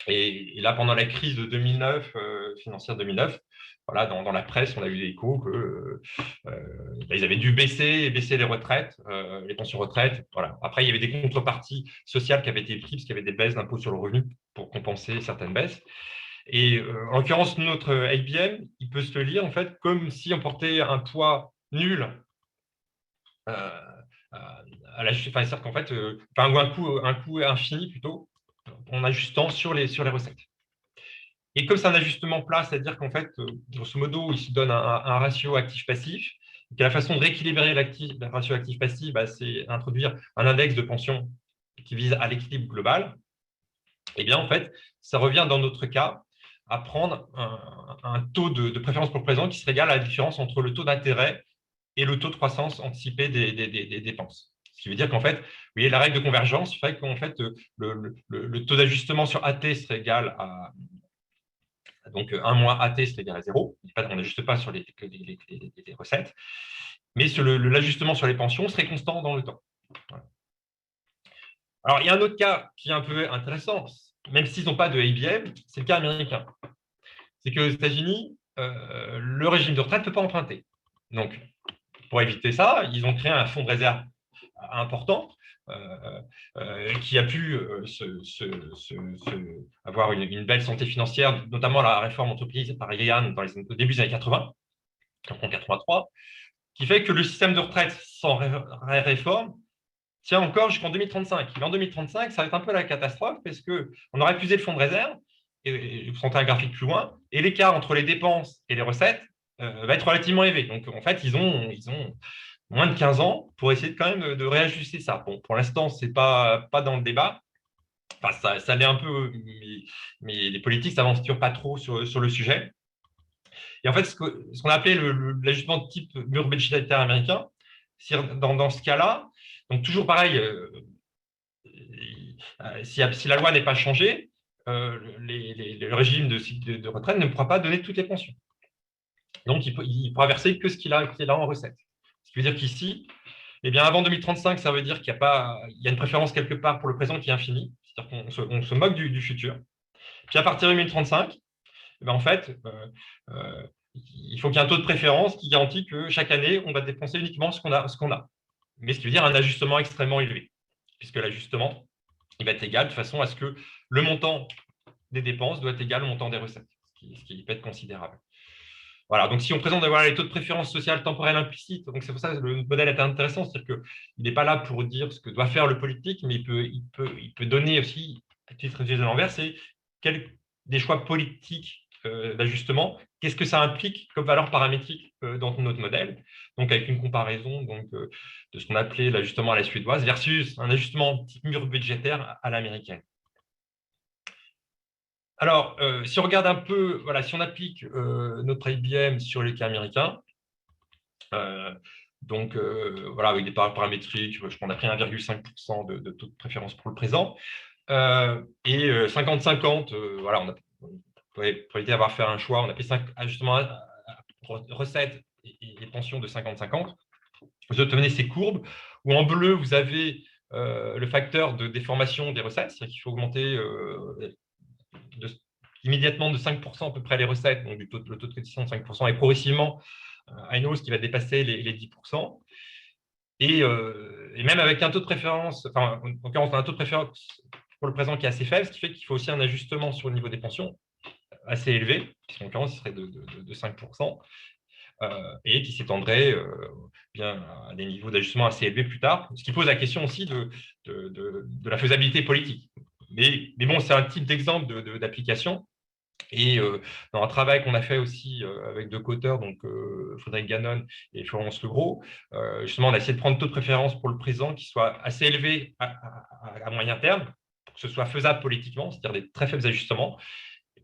Et là, pendant la crise de 2009, financière 2009, voilà, dans la presse, on a eu des échos que ils avaient dû baisser les retraites, les pensions retraites. Voilà. Après, il y avait des contreparties sociales qui avaient été prises, parce qu'il y avait des baisses d'impôts sur le revenu pour compenser certaines baisses. Et en l'occurrence, notre IBM, il peut se lire en fait comme si on portait un poids nul à la chute, c'est-à-dire qu'en fait, ou un coût infini plutôt, en ajustant sur les recettes. Et comme c'est un ajustement plat, c'est-à-dire qu'en fait, grosso modo, il se donne un ratio actif-passif, et la façon de rééquilibrer le ratio actif-passif, c'est introduire un index de pension qui vise à l'équilibre global. Eh bien, en fait, ça revient dans notre cas à prendre un taux de préférence pour le présent qui serait égal à la différence entre le taux d'intérêt et le taux de croissance anticipé des dépenses. Ce qui veut dire qu'en fait, vous voyez, la règle de convergence fait qu'en fait, le taux d'ajustement sur AT serait égal à donc 1 moins AT serait égal à 0. On n'ajuste pas sur les recettes, mais l'ajustement sur les pensions serait constant dans le temps. Voilà. Alors, il y a un autre cas qui est un peu intéressant, même s'ils n'ont pas de IBM, c'est le cas américain. C'est qu'aux États-Unis, le régime de retraite ne peut pas emprunter. Donc, pour éviter ça, ils ont créé un fonds de réserve important qui a pu avoir une belle santé financière, notamment la réforme entreprise par Reagan au début des années 80, en 83, qui fait que le système de retraite sans réforme tient encore jusqu'en 2035. Et en 2035, ça va être un peu la catastrophe parce qu'on aurait épuisé le fonds de réserve, et vous sentez un graphique plus loin, et l'écart entre les dépenses et les recettes va être relativement élevé. Donc, en fait, ils ont moins de 15 ans pour essayer quand même de réajuster ça. Bon, pour l'instant, ce n'est pas dans le débat. Enfin, ça l'est un peu, mais les politiques s'avancent toujours pas trop sur le sujet. Et en fait, ce qu'on a appelé l'ajustement de type mur budgétaire américain, dans ce cas-là, donc toujours pareil, si la loi n'est pas changée, le régime de retraite ne pourra pas donner toutes les pensions. Donc, il pourra verser que ce qu'il a en recette. Ce qui veut dire qu'ici, eh bien, avant 2035, ça veut dire qu'il y a une préférence quelque part pour le présent qui est infinie, c'est-à-dire qu'on se moque du futur. Puis à partir de 2035, eh bien, en fait, il faut qu'il y ait un taux de préférence qui garantit que chaque année, on va dépenser uniquement ce qu'on a. Mais ce qui veut dire un ajustement extrêmement élevé, puisque l'ajustement, il va être égal de façon à ce que le montant des dépenses doit être égal au montant des recettes, ce qui peut être considérable. Voilà, donc si on présente les taux de préférence sociale temporelle implicite, donc c'est pour ça que le modèle est intéressant, c'est-à-dire qu'il n'est pas là pour dire ce que doit faire le politique, mais il peut donner aussi, à titre de l'envers, c'est des choix politiques d'ajustement, qu'est-ce que ça implique comme valeur paramétrique dans notre modèle, donc avec une comparaison de ce qu'on appelait l'ajustement à la suédoise versus un ajustement type mur budgétaire à l'américaine. Alors, si on regarde un peu, voilà, si on applique notre IBM sur les cas américains, voilà, avec des paramétriques, on a pris 1,5% de taux de préférence pour le présent, et 50-50, voilà, pour éviter d'avoir fait un choix, on a pris ajustements recettes et pensions de 50-50. Vous obtenez ces courbes où en bleu, vous avez le facteur de déformation des recettes, c'est-à-dire qu'il faut augmenter immédiatement de 5% à peu près les recettes, donc le taux de cotisation de 5%, et progressivement à une hausse qui va dépasser les 10%. Et même avec un taux de préférence, enfin, en l'occurrence, un taux de préférence pour le présent qui est assez faible, ce qui fait qu'il faut aussi un ajustement sur le niveau des pensions assez élevé, qui en l'occurrence serait de 5%, et qui s'étendrait bien à des niveaux d'ajustement assez élevés plus tard, ce qui pose la question aussi de la faisabilité politique. Mais bon, c'est un type d'exemple d'application. Et dans un travail qu'on a fait aussi avec deux co-auteurs, donc Frédéric Gannon et Florence Legros, justement, on a essayé de prendre taux de préférence pour le présent qui soit assez élevé à moyen terme, pour que ce soit faisable politiquement, c'est-à-dire des très faibles ajustements,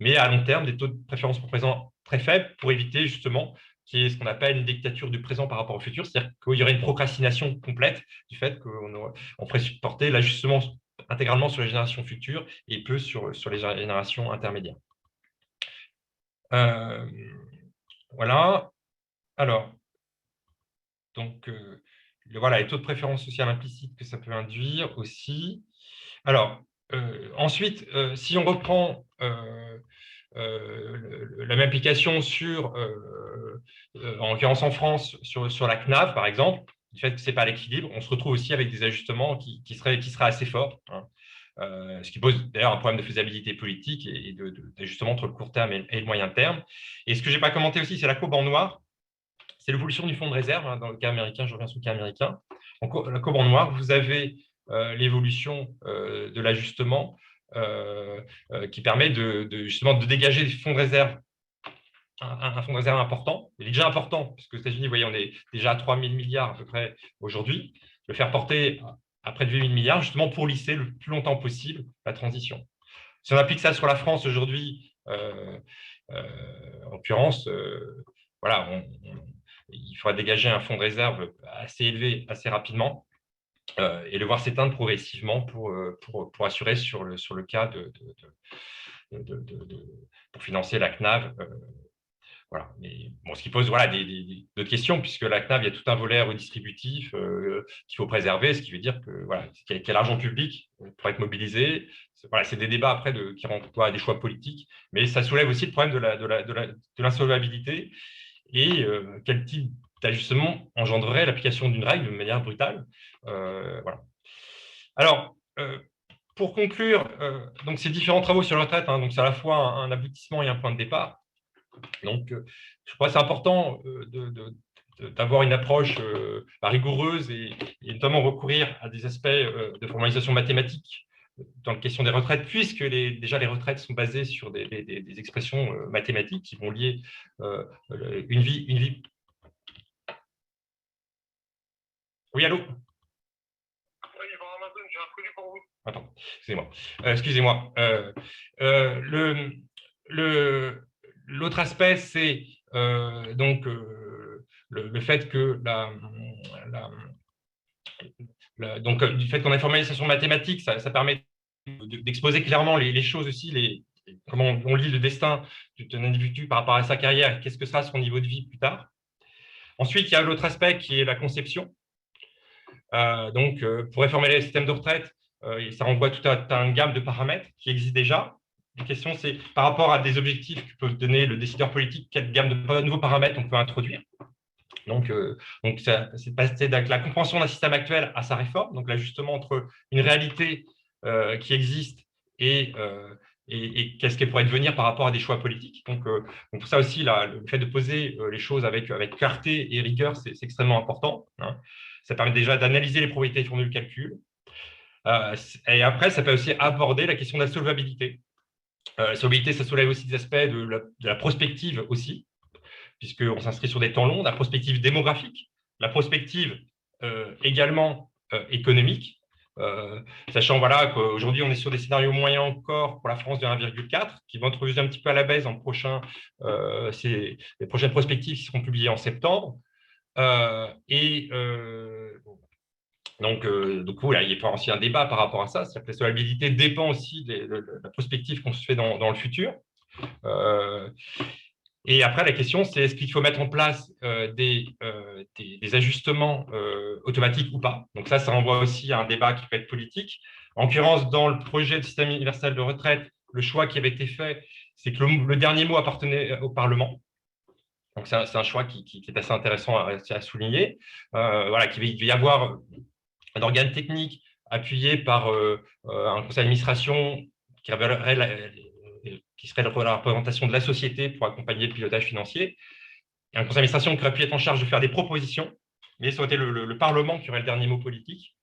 mais à long terme, des taux de préférence pour le présent très faibles pour éviter justement qu'il y ait ce qu'on appelle une dictature du présent par rapport au futur, c'est-à-dire qu'il y aurait une procrastination complète du fait qu'on ferait supporter l'ajustement intégralement sur les générations futures et peu sur les générations intermédiaires. Voilà. Alors, donc, voilà, les taux de préférence sociale implicites que ça peut induire aussi. Alors, ensuite, si on reprend la même application en l'occurrence en France, sur la CNAV, par exemple, du fait que ce n'est pas à l'équilibre, on se retrouve aussi avec des ajustements qui seraient assez forts, hein. Ce qui pose d'ailleurs un problème de faisabilité politique et d'ajustement entre le court terme et le moyen terme. Et ce que je n'ai pas commenté aussi, c'est la courbe en noir. C'est l'évolution du fonds de réserve, hein, dans le cas américain, je reviens sur le cas américain. La courbe en noir, vous avez l'évolution de l'ajustement qui permet justement de dégager des fonds de réserve, un fonds de réserve important. Il est déjà important, puisque aux États-Unis, vous voyez, on est déjà à 3 000 milliards à peu près aujourd'hui. Le faire porter à près de 8 000 milliards, justement pour lisser le plus longtemps possible la transition. Si on applique ça sur la France aujourd'hui, en l'occurrence, voilà, il faudra dégager un fonds de réserve assez élevé assez rapidement et le voir s'éteindre progressivement pour assurer sur le cas pour financer la CNAV. Voilà. Mais bon, ce qui pose voilà, d'autres questions, puisque la CNAV, il y a tout un volet redistributif qu'il faut préserver, ce qui veut dire que voilà, qu'il y a l'argent public pour être mobilisé. Voilà, c'est des débats après qui renvoient à des choix politiques, mais ça soulève aussi le problème de l'insolvabilité et quel type d'ajustement engendrerait l'application d'une règle de manière brutale. Voilà. Alors, pour conclure, donc ces différents travaux sur la retraite, hein, donc c'est à la fois un aboutissement et un point de départ. Donc, je crois que c'est important d'avoir une approche rigoureuse et notamment recourir à des aspects de formalisation mathématique dans la question des retraites, puisque déjà les retraites sont basées sur des expressions mathématiques qui vont lier une vie. Oui, allô? Oui, par Amazon, j'ai un produit pour vous. Attends, excusez-moi. L'autre aspect, c'est donc le fait que donc, du fait qu'on a une formalisation mathématique, ça permet d'exposer clairement les choses aussi, comment on lit le destin d'un individu par rapport à sa carrière, qu'est-ce que sera son niveau de vie plus tard. Ensuite, il y a l'autre aspect qui est la conception. Donc, pour réformer les systèmes de retraite, ça renvoie tout à une gamme de paramètres qui existent déjà. La question, c'est par rapport à des objectifs que peut donner le décideur politique, quelle gamme de nouveaux paramètres on peut introduire. Donc c'est passer de la compréhension d'un système actuel à sa réforme, donc l'ajustement entre une réalité qui existe et qu'est-ce qu'elle pourrait devenir par rapport à des choix politiques. Donc pour ça aussi, le fait de poser les choses avec clarté et rigueur, c'est extrêmement important, hein. Ça permet déjà d'analyser les probabilités de formules de calcul. Et après, ça peut aussi aborder la question de la solvabilité. La solvabilité, ça soulève aussi des aspects de la prospective aussi, puisqu'on s'inscrit sur des temps longs, la prospective démographique, la prospective également économique, sachant voilà, qu'aujourd'hui, on est sur des scénarios moyens encore pour la France de 1,4, qui vont être revus un petit peu à la baisse c'est les prochaines prospectives qui seront publiées en septembre. Donc, du coup, là, il y a aussi un débat par rapport à ça, c'est-à-dire que la solvabilité dépend aussi de la prospective qu'on se fait dans le futur. Et après, la question, c'est est-ce qu'il faut mettre en place des ajustements automatiques ou pas? Donc ça renvoie aussi à un débat qui peut être politique. En l'occurrence, dans le projet de système universel de retraite, le choix qui avait été fait, c'est que le dernier mot appartenait au Parlement. Donc, c'est un choix qui est assez intéressant à souligner. Voilà, qu'il va y avoir un organe technique appuyé par un conseil d'administration qui serait la représentation de la société pour accompagner le pilotage financier, et un conseil d'administration qui aurait pu être en charge de faire des propositions, mais ça aurait été le Parlement qui aurait le dernier mot politique.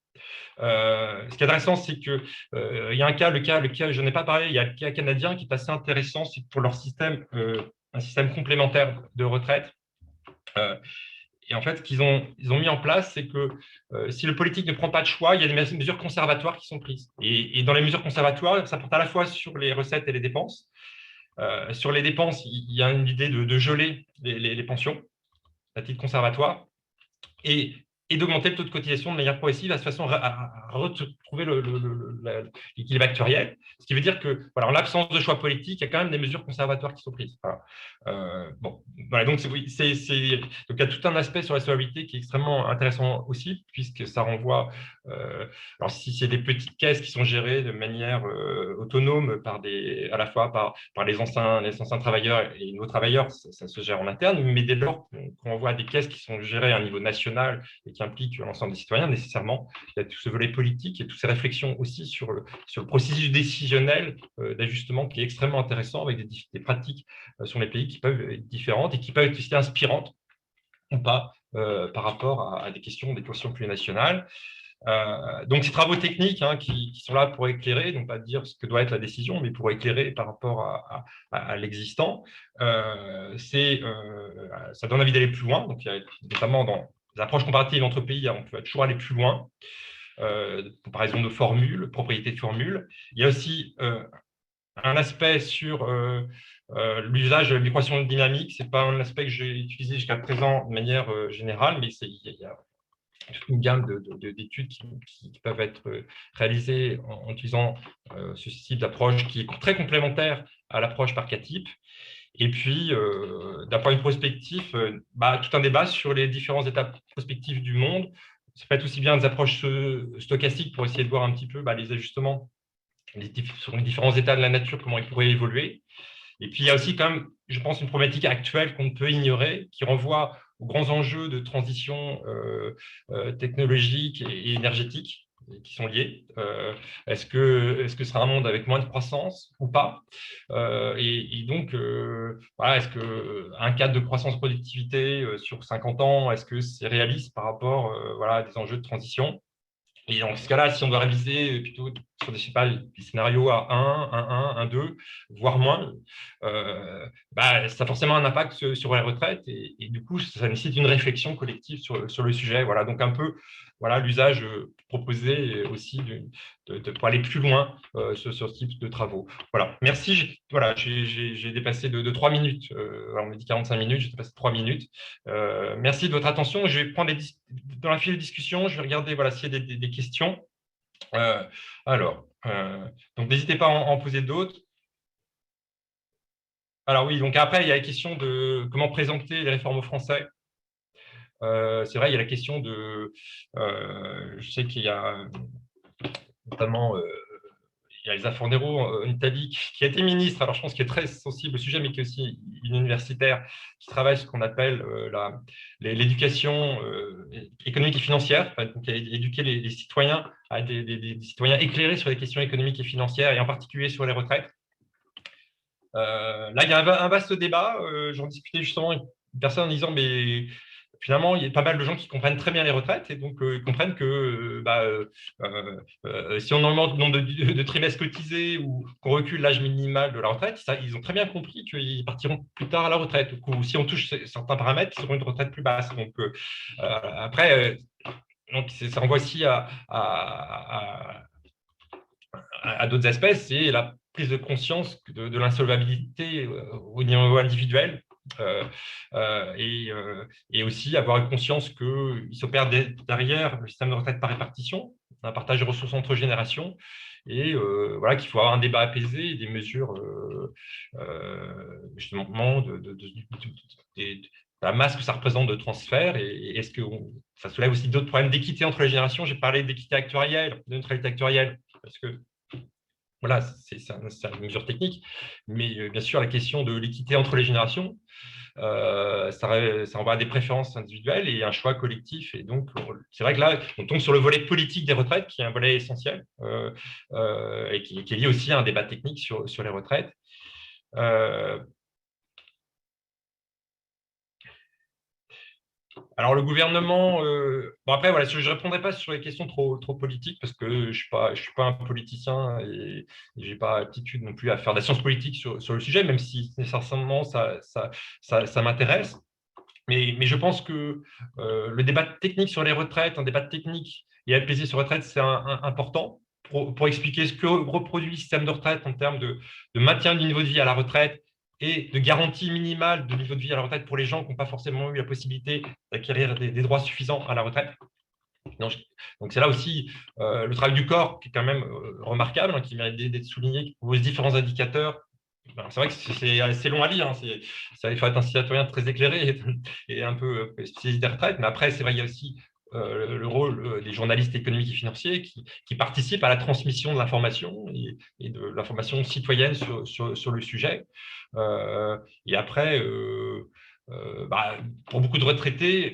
Ce qui est intéressant, c'est qu'il y a le cas, je n'en ai pas parlé, il y a le cas canadien qui est assez intéressant, c'est pour leur système, un système complémentaire de retraite. Et en fait, ce qu'ils ont mis en place, c'est que si le politique ne prend pas de choix, il y a des mesures conservatoires qui sont prises. Et dans les mesures conservatoires, ça porte à la fois sur les recettes et les dépenses. Sur les dépenses, il y a une idée de geler les pensions à titre conservatoire et d'augmenter le taux de cotisation de manière progressive de façon à retrouver l'équilibre actuariel. Ce qui veut dire que, voilà, en l'absence de choix politique, il y a quand même des mesures conservatoires qui sont prises. Voilà. Donc il y a tout un aspect sur la solvabilité qui est extrêmement intéressant aussi, puisque ça renvoie, alors si c'est des petites caisses qui sont gérées de manière autonome à la fois par les anciens travailleurs et les nouveaux travailleurs, ça se gère en interne, mais dès lors qu'on voit des caisses qui sont gérées à un niveau national et qui impliquent l'ensemble des citoyens, nécessairement, il y a tout ce volet politique et toutes ces réflexions aussi sur le processus décisionnel d'ajustement qui est extrêmement intéressant, avec des pratiques sur les pays qui peuvent être différentes et qui peuvent être aussi inspirantes ou pas par rapport à des questions plurinationales. Donc, ces travaux techniques qui sont là pour éclairer, non pas dire ce que doit être la décision, mais pour éclairer par rapport à l'existant, ça donne envie d'aller plus loin. Donc, il y a, notamment dans les approches comparatives entre pays, on peut toujours aller plus loin. Comparaison de formules, propriété de formules. Il y a aussi un aspect sur l'usage de l'équation dynamique. Ce n'est pas un aspect que j'ai utilisé jusqu'à présent de manière générale, mais il y a une gamme d'études qui peuvent être réalisées en utilisant ce type d'approche qui est très complémentaire à l'approche par cas type. Et puis, d'un point de vue prospectif, tout un débat sur les différentes étapes prospectives du monde. Ça peut être aussi bien des approches stochastiques pour essayer de voir un petit peu les ajustements sur les différents états de la nature, comment ils pourraient évoluer. Et puis, il y a aussi quand même, je pense, une problématique actuelle qu'on ne peut ignorer, qui renvoie aux grands enjeux de transition technologique et énergétique qui sont liés. Est-ce que ce sera un monde avec moins de croissance ou pas? Et donc, voilà, est-ce qu'un cadre de croissance-productivité sur 50 ans, est-ce que c'est réaliste par rapport à des enjeux de transition? Et dans ce cas-là, si on doit réviser plutôt sur des scénarios à 1, 2, voire moins, ça a forcément un impact sur les retraites et du coup, ça nécessite une réflexion collective sur le sujet. Voilà, donc un peu l'usage proposé aussi pour aller plus loin sur ce type de travaux. Voilà, merci. J'ai dépassé de 3 minutes. On m'a dit 45 minutes, j'ai dépassé 3 minutes. Merci de votre attention. Je vais prendre dans la file de discussion, je vais regarder s'il y a des questions. Donc n'hésitez pas à en poser d'autres. Alors oui, donc après, il y a la question de comment présenter les réformes aux Français. C'est vrai, il y a la question je sais qu'il y a notamment il y a Elsa Fornero en Italie qui a été ministre, alors je pense qu'elle est très sensible au sujet, mais qui est aussi une universitaire qui travaille sur ce qu'on appelle l'éducation économique et financière, donc éduquer les citoyens à des citoyens éclairés sur les questions économiques et financières, et en particulier sur les retraites. Là, il y a un vaste débat. J'en discutais justement avec une personne en disant, mais finalement, il y a pas mal de gens qui comprennent très bien les retraites et donc ils comprennent que si on augmente le nombre de trimestres cotisés ou qu'on recule l'âge minimal de la retraite, ils ont très bien compris qu'ils partiront plus tard à la retraite. Ou si on touche certains paramètres, ils auront une retraite plus basse. Donc après, donc, ça renvoie aussi à d'autres aspects, c'est la prise de conscience de l'insolvabilité au niveau individuel. Et aussi avoir une conscience qu'il s'opère derrière le système de retraite par répartition, un partage de ressources entre générations, et qu'il faut avoir un débat apaisé et des mesures justement de la masse que ça représente de transfert, et est-ce que ça soulève aussi d'autres problèmes d'équité entre les générations. J'ai parlé d'équité actuarielle, de neutralité actuarielle, parce que voilà, c'est une mesure technique, mais bien sûr, la question de l'équité entre les générations, ça renvoie à des préférences individuelles et un choix collectif. Et donc, c'est vrai que là, on tombe sur le volet politique des retraites, qui est un volet essentiel et qui est lié aussi à un débat technique sur les retraites. Alors, le gouvernement, bon après, voilà, je ne répondrai pas sur les questions trop politiques parce que je ne suis pas un politicien et je n'ai pas aptitude non plus à faire de la science politique sur le sujet, même si nécessairement ça m'intéresse. Mais je pense que le débat technique sur les retraites, un débat technique et apaisé sur les retraites, c'est important pour expliquer ce que reproduit le système de retraite en termes de maintien du niveau de vie à la retraite et de garantie minimale de niveau de vie à la retraite pour les gens qui n'ont pas forcément eu la possibilité d'acquérir des droits suffisants à la retraite. Donc c'est là aussi le travail du corps qui est quand même remarquable, hein, qui mérite d'être souligné, qui propose différents indicateurs. C'est vrai que c'est assez long à lire, hein. Il faut être un citoyen très éclairé et un peu spécialiste des retraites, mais après, c'est vrai qu'il y a aussi le rôle des journalistes économiques et financiers qui participent à la transmission de l'information et de l'information citoyenne sur le sujet. Et après, pour beaucoup de retraités,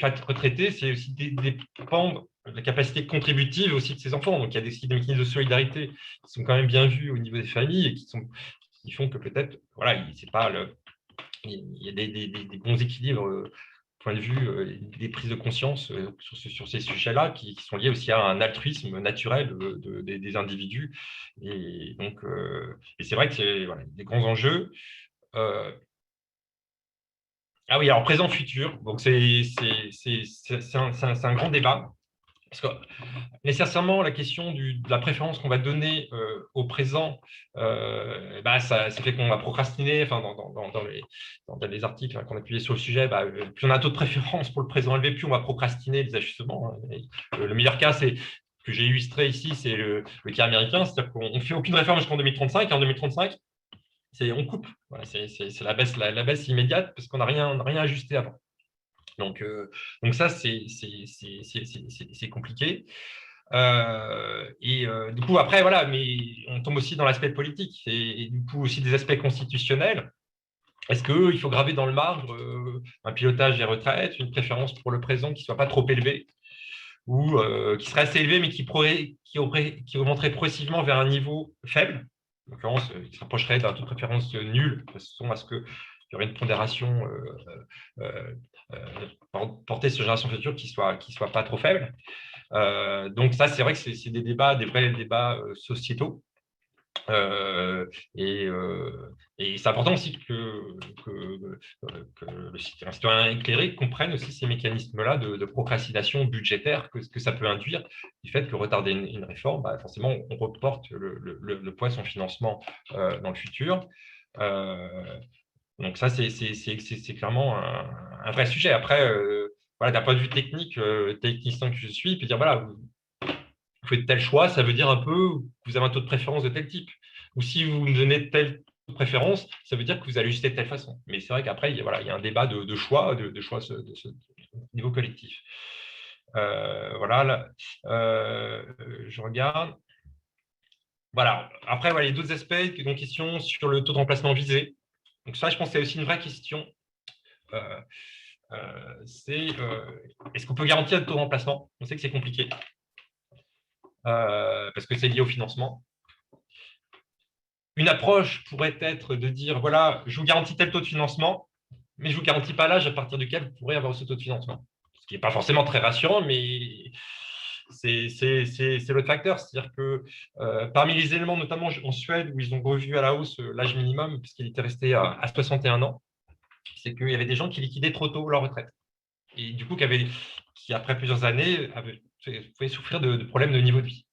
c'est aussi dépendre de la capacité contributive aussi de ces enfants. Donc, il y a des mécanismes de solidarité qui sont quand même bien vus au niveau des familles et qui font que peut-être, voilà, il y a des bons équilibres point de vue des prises de conscience sur ces sujets-là qui sont liés aussi à un altruisme naturel des individus. Et donc, et c'est vrai que c'est voilà, des grands enjeux. Ah oui, alors présent-futur, donc c'est un grand débat. Parce que nécessairement, la question de la préférence qu'on va donner au présent, ça fait qu'on va procrastiner. Enfin, dans les articles qu'on a publiés sur le sujet, plus on a un taux de préférence pour le présent élevé, plus on va procrastiner les ajustements, hein. Le meilleur cas, c'est que j'ai illustré ici, c'est le cas américain, c'est-à-dire qu'on ne fait aucune réforme jusqu'en 2035. Et en 2035, on coupe. Voilà, c'est la baisse immédiate parce qu'on n'a rien ajusté avant. Donc ça, c'est compliqué. Du coup, après, voilà, mais on tombe aussi dans l'aspect politique et du coup aussi des aspects constitutionnels. Est-ce qu'il faut graver dans le marbre un pilotage des retraites, une préférence pour le présent qui ne soit pas trop élevée ou qui serait assez élevé mais qui remonterait progressivement vers un niveau faible, en l'occurrence, qui se rapprocherait d'un taux de préférence nul, de façon à ce qu'il y aurait une pondération portée sur les générations futures qui soit pas trop faible. Donc ça, c'est vrai que c'est des vrais débats sociétaux. Et c'est important aussi que le citoyen éclairé comprenne aussi ces mécanismes-là de procrastination budgétaire que ça peut induire, du fait que retarder une réforme, forcément, on reporte le poids de son financement dans le futur. Donc ça, c'est clairement un vrai sujet. Après, voilà, d'un point de vue technique, technicien que je suis, il peut dire, voilà, vous faites tel choix, ça veut dire un peu que vous avez un taux de préférence de tel type. Ou si vous me donnez telle préférence, ça veut dire que vous allez ajuster de telle façon. Mais c'est vrai qu'après, il y a un débat de choix, de choix de ce niveau collectif. Voilà, là, je regarde. Voilà. Après, voilà, il y a d'autres aspects, donc question sur le taux de remplacement visé. Donc ça, je pense que c'est aussi une vraie question. Est-ce qu'on peut garantir le taux de remplacement? On sait que c'est compliqué parce que c'est lié au financement. Une approche pourrait être de dire, voilà, je vous garantis tel taux de financement, mais je ne vous garantis pas l'âge à partir duquel vous pourrez avoir ce taux de financement. Ce qui n'est pas forcément très rassurant, mais c'est l'autre facteur. C'est-à-dire que parmi les éléments, notamment en Suède, où ils ont revu à la hausse l'âge minimum, puisqu'il était resté à 61 ans, c'est qu'il y avait des gens qui liquidaient trop tôt leur retraite. Et du coup, qui après plusieurs années, pouvaient souffrir de problèmes de niveau de vie.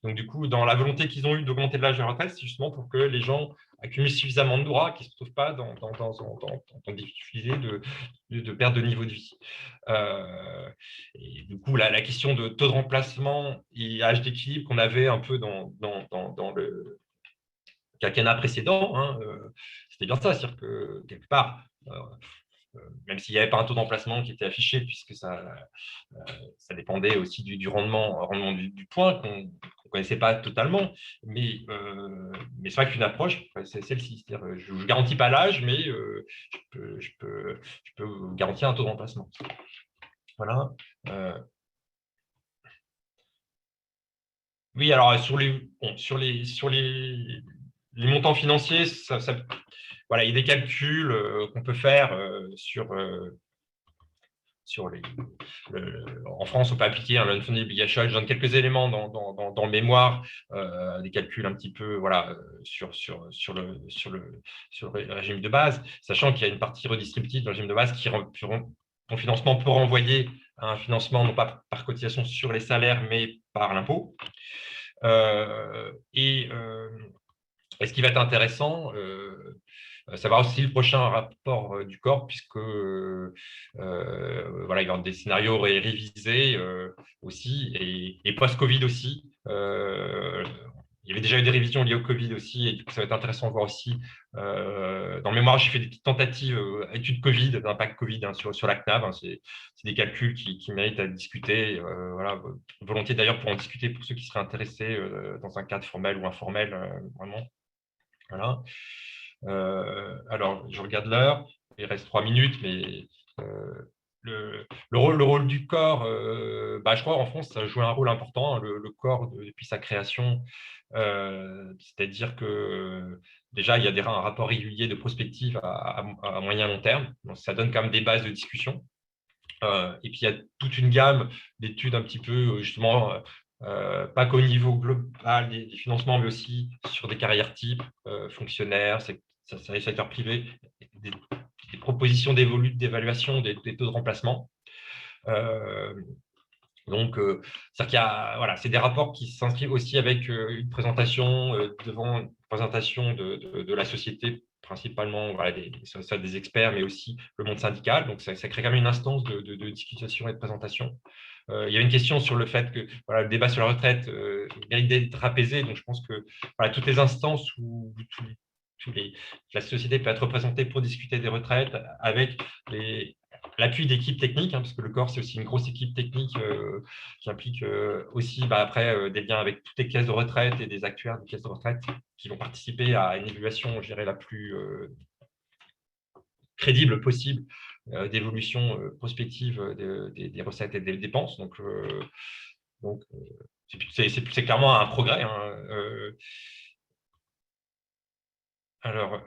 Donc, du coup, dans la volonté qu'ils ont eue d'augmenter l'âge de la retraite, c'est justement pour que les gens accumulent suffisamment de droits, qu'ils ne se trouvent pas dans des difficultés de perte de niveau de vie. Et du coup, la question de taux de remplacement et âge d'équilibre qu'on avait un peu dans le quinquennat précédent, hein, c'était bien ça, c'est-à-dire que quelque part, même s'il n'y avait pas un taux d'emplacement qui était affiché, puisque ça dépendait aussi du rendement du point qu'on ne connaissait pas totalement. Mais c'est vrai qu'une approche, c'est celle-ci. C'est-à-dire, je ne garantis pas l'âge, mais je peux vous garantir un taux d'emplacement. Voilà. Oui, alors les montants financiers, voilà, il y a des calculs qu'on peut faire en France, on peut appliquer un loan funded obligation. Je donne quelques éléments dans le mémoire, des calculs un petit peu voilà, sur le régime de base, sachant qu'il y a une partie redistributive dans le régime de base ton financement peut renvoyer à un financement non pas par cotisation sur les salaires, mais par l'impôt. Et ce qui va être intéressant, savoir aussi le prochain rapport du corps, puisque voilà, il va y avoir des scénarios révisés aussi, et post-Covid aussi. Il y avait déjà eu des révisions liées au Covid aussi, et du coup, ça va être intéressant de voir aussi. Dans le mémoire, j'ai fait des petites tentatives, études Covid, d'impact Covid sur la CNAV. C'est des calculs qui méritent à discuter. Voilà, volontiers d'ailleurs pour en discuter pour ceux qui seraient intéressés dans un cadre formel ou informel, vraiment. Voilà. Alors, je regarde l'heure, il reste 3 minutes, mais le rôle du corps, je crois en France, ça a joué un rôle important, hein, le corps, depuis sa création. C'est-à-dire que déjà, il y a un rapport régulier de prospective à moyen long terme. Donc, ça donne quand même des bases de discussion. Et puis, il y a toute une gamme d'études un petit peu, justement, pas qu'au niveau global des financements, mais aussi sur des carrières types, fonctionnaires, secteur privé, des propositions d'évaluation des taux de remplacement. Donc, c'est-à-dire qu'il y a, voilà, c'est des rapports qui s'inscrivent aussi avec une présentation devant une présentation de la société, principalement voilà, des experts, mais aussi le monde syndical. Donc, ça crée quand même une instance de discussion et de présentation. Il y a une question sur le fait que voilà, le débat sur la retraite mérite d'être apaisé. Donc, je pense que voilà, toutes les instances où la société peut être représentée pour discuter des retraites avec l'appui d'équipes techniques, hein, parce que le corps, c'est aussi une grosse équipe technique qui implique aussi après des liens avec toutes les caisses de retraite et des actuaires des caisses de retraite qui vont participer à une évaluation, je dirais, la plus crédible possible d'évolution prospective des recettes et des dépenses. Donc c'est clairement un progrès. Hein. Alors,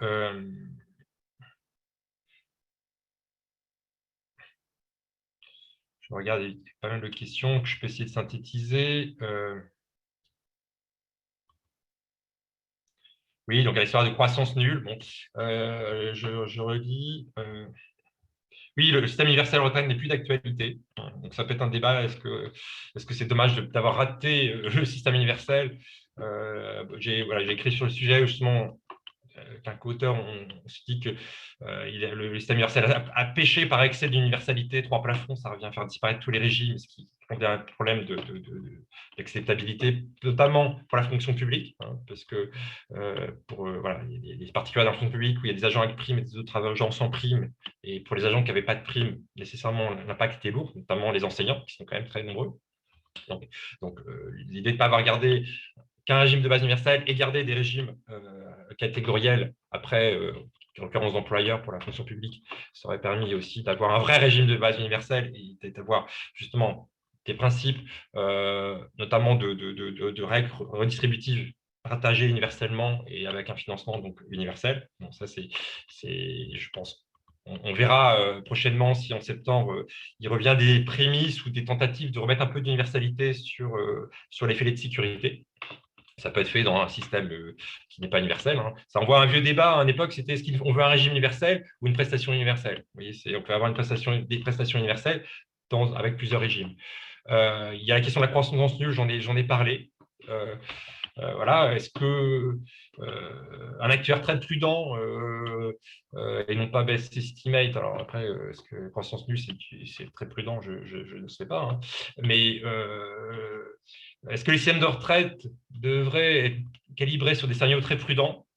je regarde, il y a pas mal de questions que je peux essayer de synthétiser. Oui, donc à l'histoire de croissance nulle, bon, je relis. Oui, le système universel retraite n'est plus d'actualité. Donc ça peut être un débat. Est-ce que c'est dommage d'avoir raté le système universel? J'ai écrit sur le sujet justement qu'un co-auteur, on se dit que le système universel a péché par excès d'universalité, 3 plafonds, ça revient à faire disparaître tous les régimes, ce qui pose un problème d'acceptabilité, notamment pour la fonction publique, hein, parce que voilà, il y a des particuliers dans la fonction publique où il y a des agents avec prime et des autres agents sans prime, et pour les agents qui n'avaient pas de prime, nécessairement l'impact était lourd, notamment les enseignants, qui sont quand même très nombreux. Donc l'idée de ne pas avoir gardé qu'un régime de base universelle et garder des régimes catégoriels après, en l'occurrence d'employeurs pour la fonction publique, ça aurait permis aussi d'avoir un vrai régime de base universelle et d'avoir justement des principes, notamment de règles redistributives partagées universellement et avec un financement donc universel. Donc ça, je pense, on verra prochainement si en septembre, il revient des prémices ou des tentatives de remettre un peu d'universalité sur les filets de sécurité. Ça peut être fait dans un système qui n'est pas universel. Hein. Ça envoie un vieux débat. À une époque, c'était est-ce qu'on veut un régime universel ou une prestation universelle? Vous voyez, on peut avoir des prestations universelles avec plusieurs régimes. Il y a la question de la croissance nulle, j'en ai parlé. Voilà, est-ce que un actuaire très prudent et non pas best estimate, alors après, est-ce que croissance nulle, c'est très prudent, je ne sais pas, hein. Mais est-ce que les systèmes de retraite devraient être calibrés sur des scénarios très prudents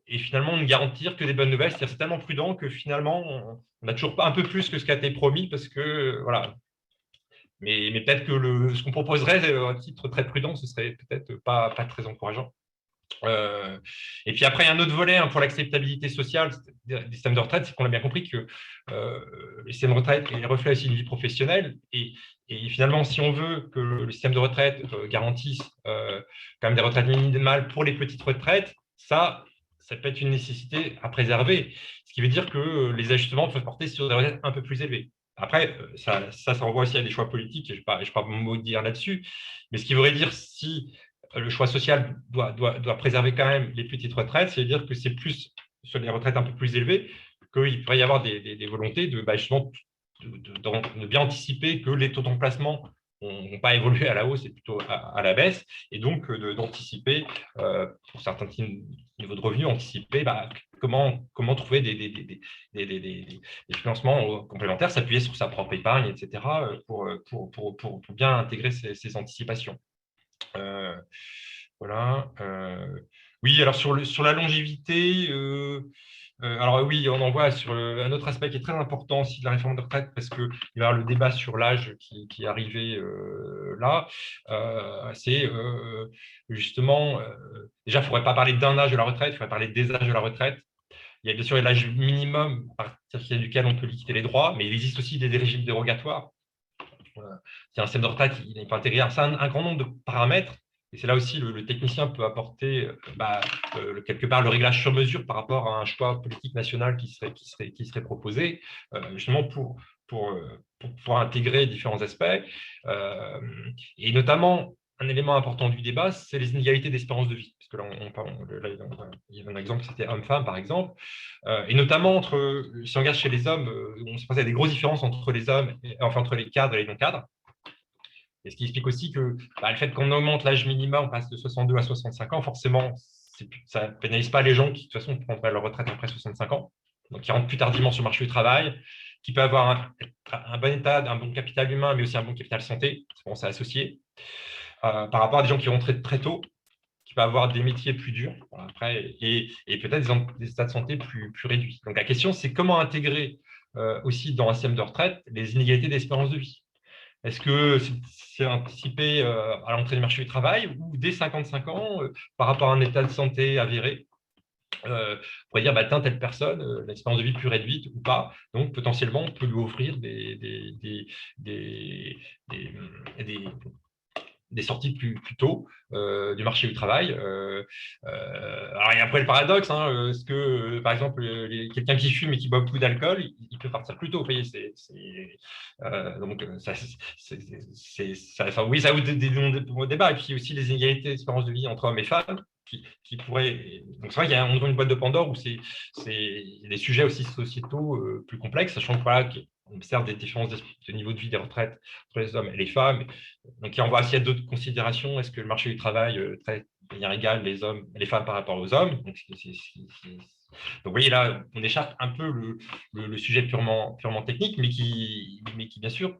et finalement ne garantir que des bonnes nouvelles. C'est-à-dire c'est tellement prudent que finalement, on n'a toujours pas un peu plus que ce qui a été promis parce que, voilà. Mais peut-être que ce qu'on proposerait à titre très prudent, ce serait peut-être pas très encourageant. Et puis après, il y a un autre volet pour l'acceptabilité sociale des systèmes de retraite, c'est qu'on a bien compris que les systèmes de retraite reflètent aussi une vie professionnelle. Et finalement, si on veut que le système de retraite garantisse quand même des retraites minimales pour les petites retraites, ça peut être une nécessité à préserver. Ce qui veut dire que les ajustements peuvent porter sur des retraites un peu plus élevées. Après, ça renvoie aussi à des choix politiques, et je ne vais pas me dire là-dessus. Mais ce qui voudrait dire, si le choix social doit préserver quand même les petites retraites, c'est-à-dire que c'est plus sur les retraites un peu plus élevées qu'il pourrait y avoir des volontés justement de bien anticiper que les taux d'emplacement n'ont pas évolué à la hausse et plutôt à la baisse, et donc d'anticiper, pour certains niveaux de revenus, anticiper comment trouver des financements complémentaires, s'appuyer sur sa propre épargne, etc., pour bien intégrer ces anticipations. Voilà. Oui, alors sur la longévité, alors oui, on en voit sur un autre aspect qui est très important aussi de la réforme de retraite, parce qu'il va y avoir le débat sur l'âge qui est arrivé là. C'est justement, déjà, il ne faudrait pas parler d'un âge de la retraite, il faudrait parler des âges de la retraite. Il y a bien sûr l'âge minimum à partir duquel on peut liquider les droits, mais il existe aussi des régimes dérogatoires. Si un système de retraite n'est pas intégré, c'est un grand nombre de paramètres. Et c'est là aussi le technicien peut apporter quelque part le réglage sur mesure par rapport à un choix politique national qui serait proposé, justement pour pouvoir intégrer différents aspects. Et notamment, un élément important du débat, c'est les inégalités d'espérance de vie. Parce que là, il y a un exemple, c'était homme-femme, par exemple. Et notamment, si on regarde chez les hommes, on se pensait à des grosses différences entre les hommes, entre les cadres et les non-cadres. Et ce qui explique aussi que le fait qu'on augmente l'âge minimum, on passe de 62 à 65 ans, forcément, ça ne pénalise pas les gens qui, de toute façon, prendraient leur retraite après 65 ans, donc qui rentrent plus tardivement sur le marché du travail, qui peuvent avoir un bon état, un bon capital humain, mais aussi un bon capital santé, c'est associé, par rapport à des gens qui rentrent très tôt, qui peuvent avoir des métiers plus durs après, et peut-être des états de santé plus réduits. Donc la question, c'est comment intégrer aussi dans un système de retraite les inégalités d'espérance de vie. Est-ce que c'est anticipé à l'entrée du marché du travail ou dès 55 ans, par rapport à un état de santé avéré, on pourrait dire, telle personne, l'espérance de vie plus réduite ou pas, donc potentiellement, on peut lui offrir des sorties plus tôt du marché du travail. Alors, et après, le paradoxe, est-ce que, par exemple, quelqu'un qui fume et qui boit beaucoup d'alcool, il peut partir plus tôt. Vous voyez, donc, oui, ça ouvre des débats. Et puis aussi les inégalités d'espérance de vie entre hommes et femmes qui pourraient. Donc, c'est vrai qu'il y a une boîte de Pandore où c'est des sujets aussi sociétaux plus complexes, sachant que voilà, on observe des différences de niveau de vie des retraites entre les hommes et les femmes. Donc, il envoie aussi à d'autres considérations. Est-ce que le marché du travail traite de manière égale les femmes par rapport aux hommes? Donc, vous voyez, là, on échappe un peu le sujet purement technique, mais qui, bien sûr,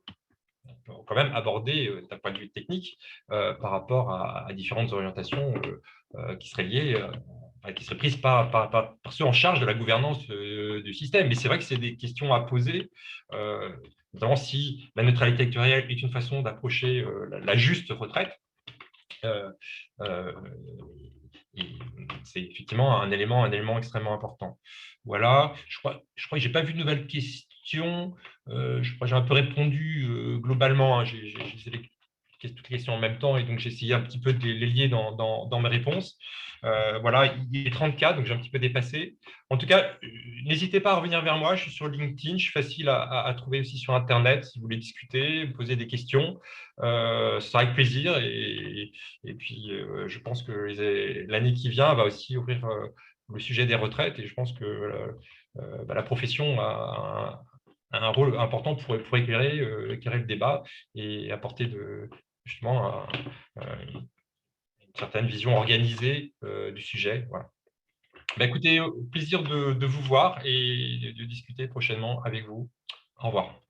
on peut quand même aborder d'un point de vue technique par rapport à différentes orientations qui seraient liées, qui seraient prises par ceux en charge de la gouvernance du système. Mais c'est vrai que c'est des questions à poser, notamment si la neutralité actuelle est une façon d'approcher la juste retraite. C'est effectivement un élément extrêmement important. Voilà, je crois que je n'ai pas vu de nouvelles questions. Je crois que j'ai un peu répondu globalement. J'ai toutes les questions en même temps et donc j'ai essayé un petit peu de les lier dans mes réponses. Voilà, il est 34, donc j'ai un petit peu dépassé. En tout cas, n'hésitez pas à revenir vers moi. Je suis sur LinkedIn, je suis facile à trouver aussi sur Internet si vous voulez discuter, me poser des questions. Ce sera avec plaisir. Et puis, je pense que l'année qui vient va aussi ouvrir le sujet des retraites et je pense que la profession a un rôle important pour éclairer le débat et apporter justement une certaine vision organisée du sujet. Voilà. Écoutez, au plaisir de vous voir et de discuter prochainement avec vous. Au revoir.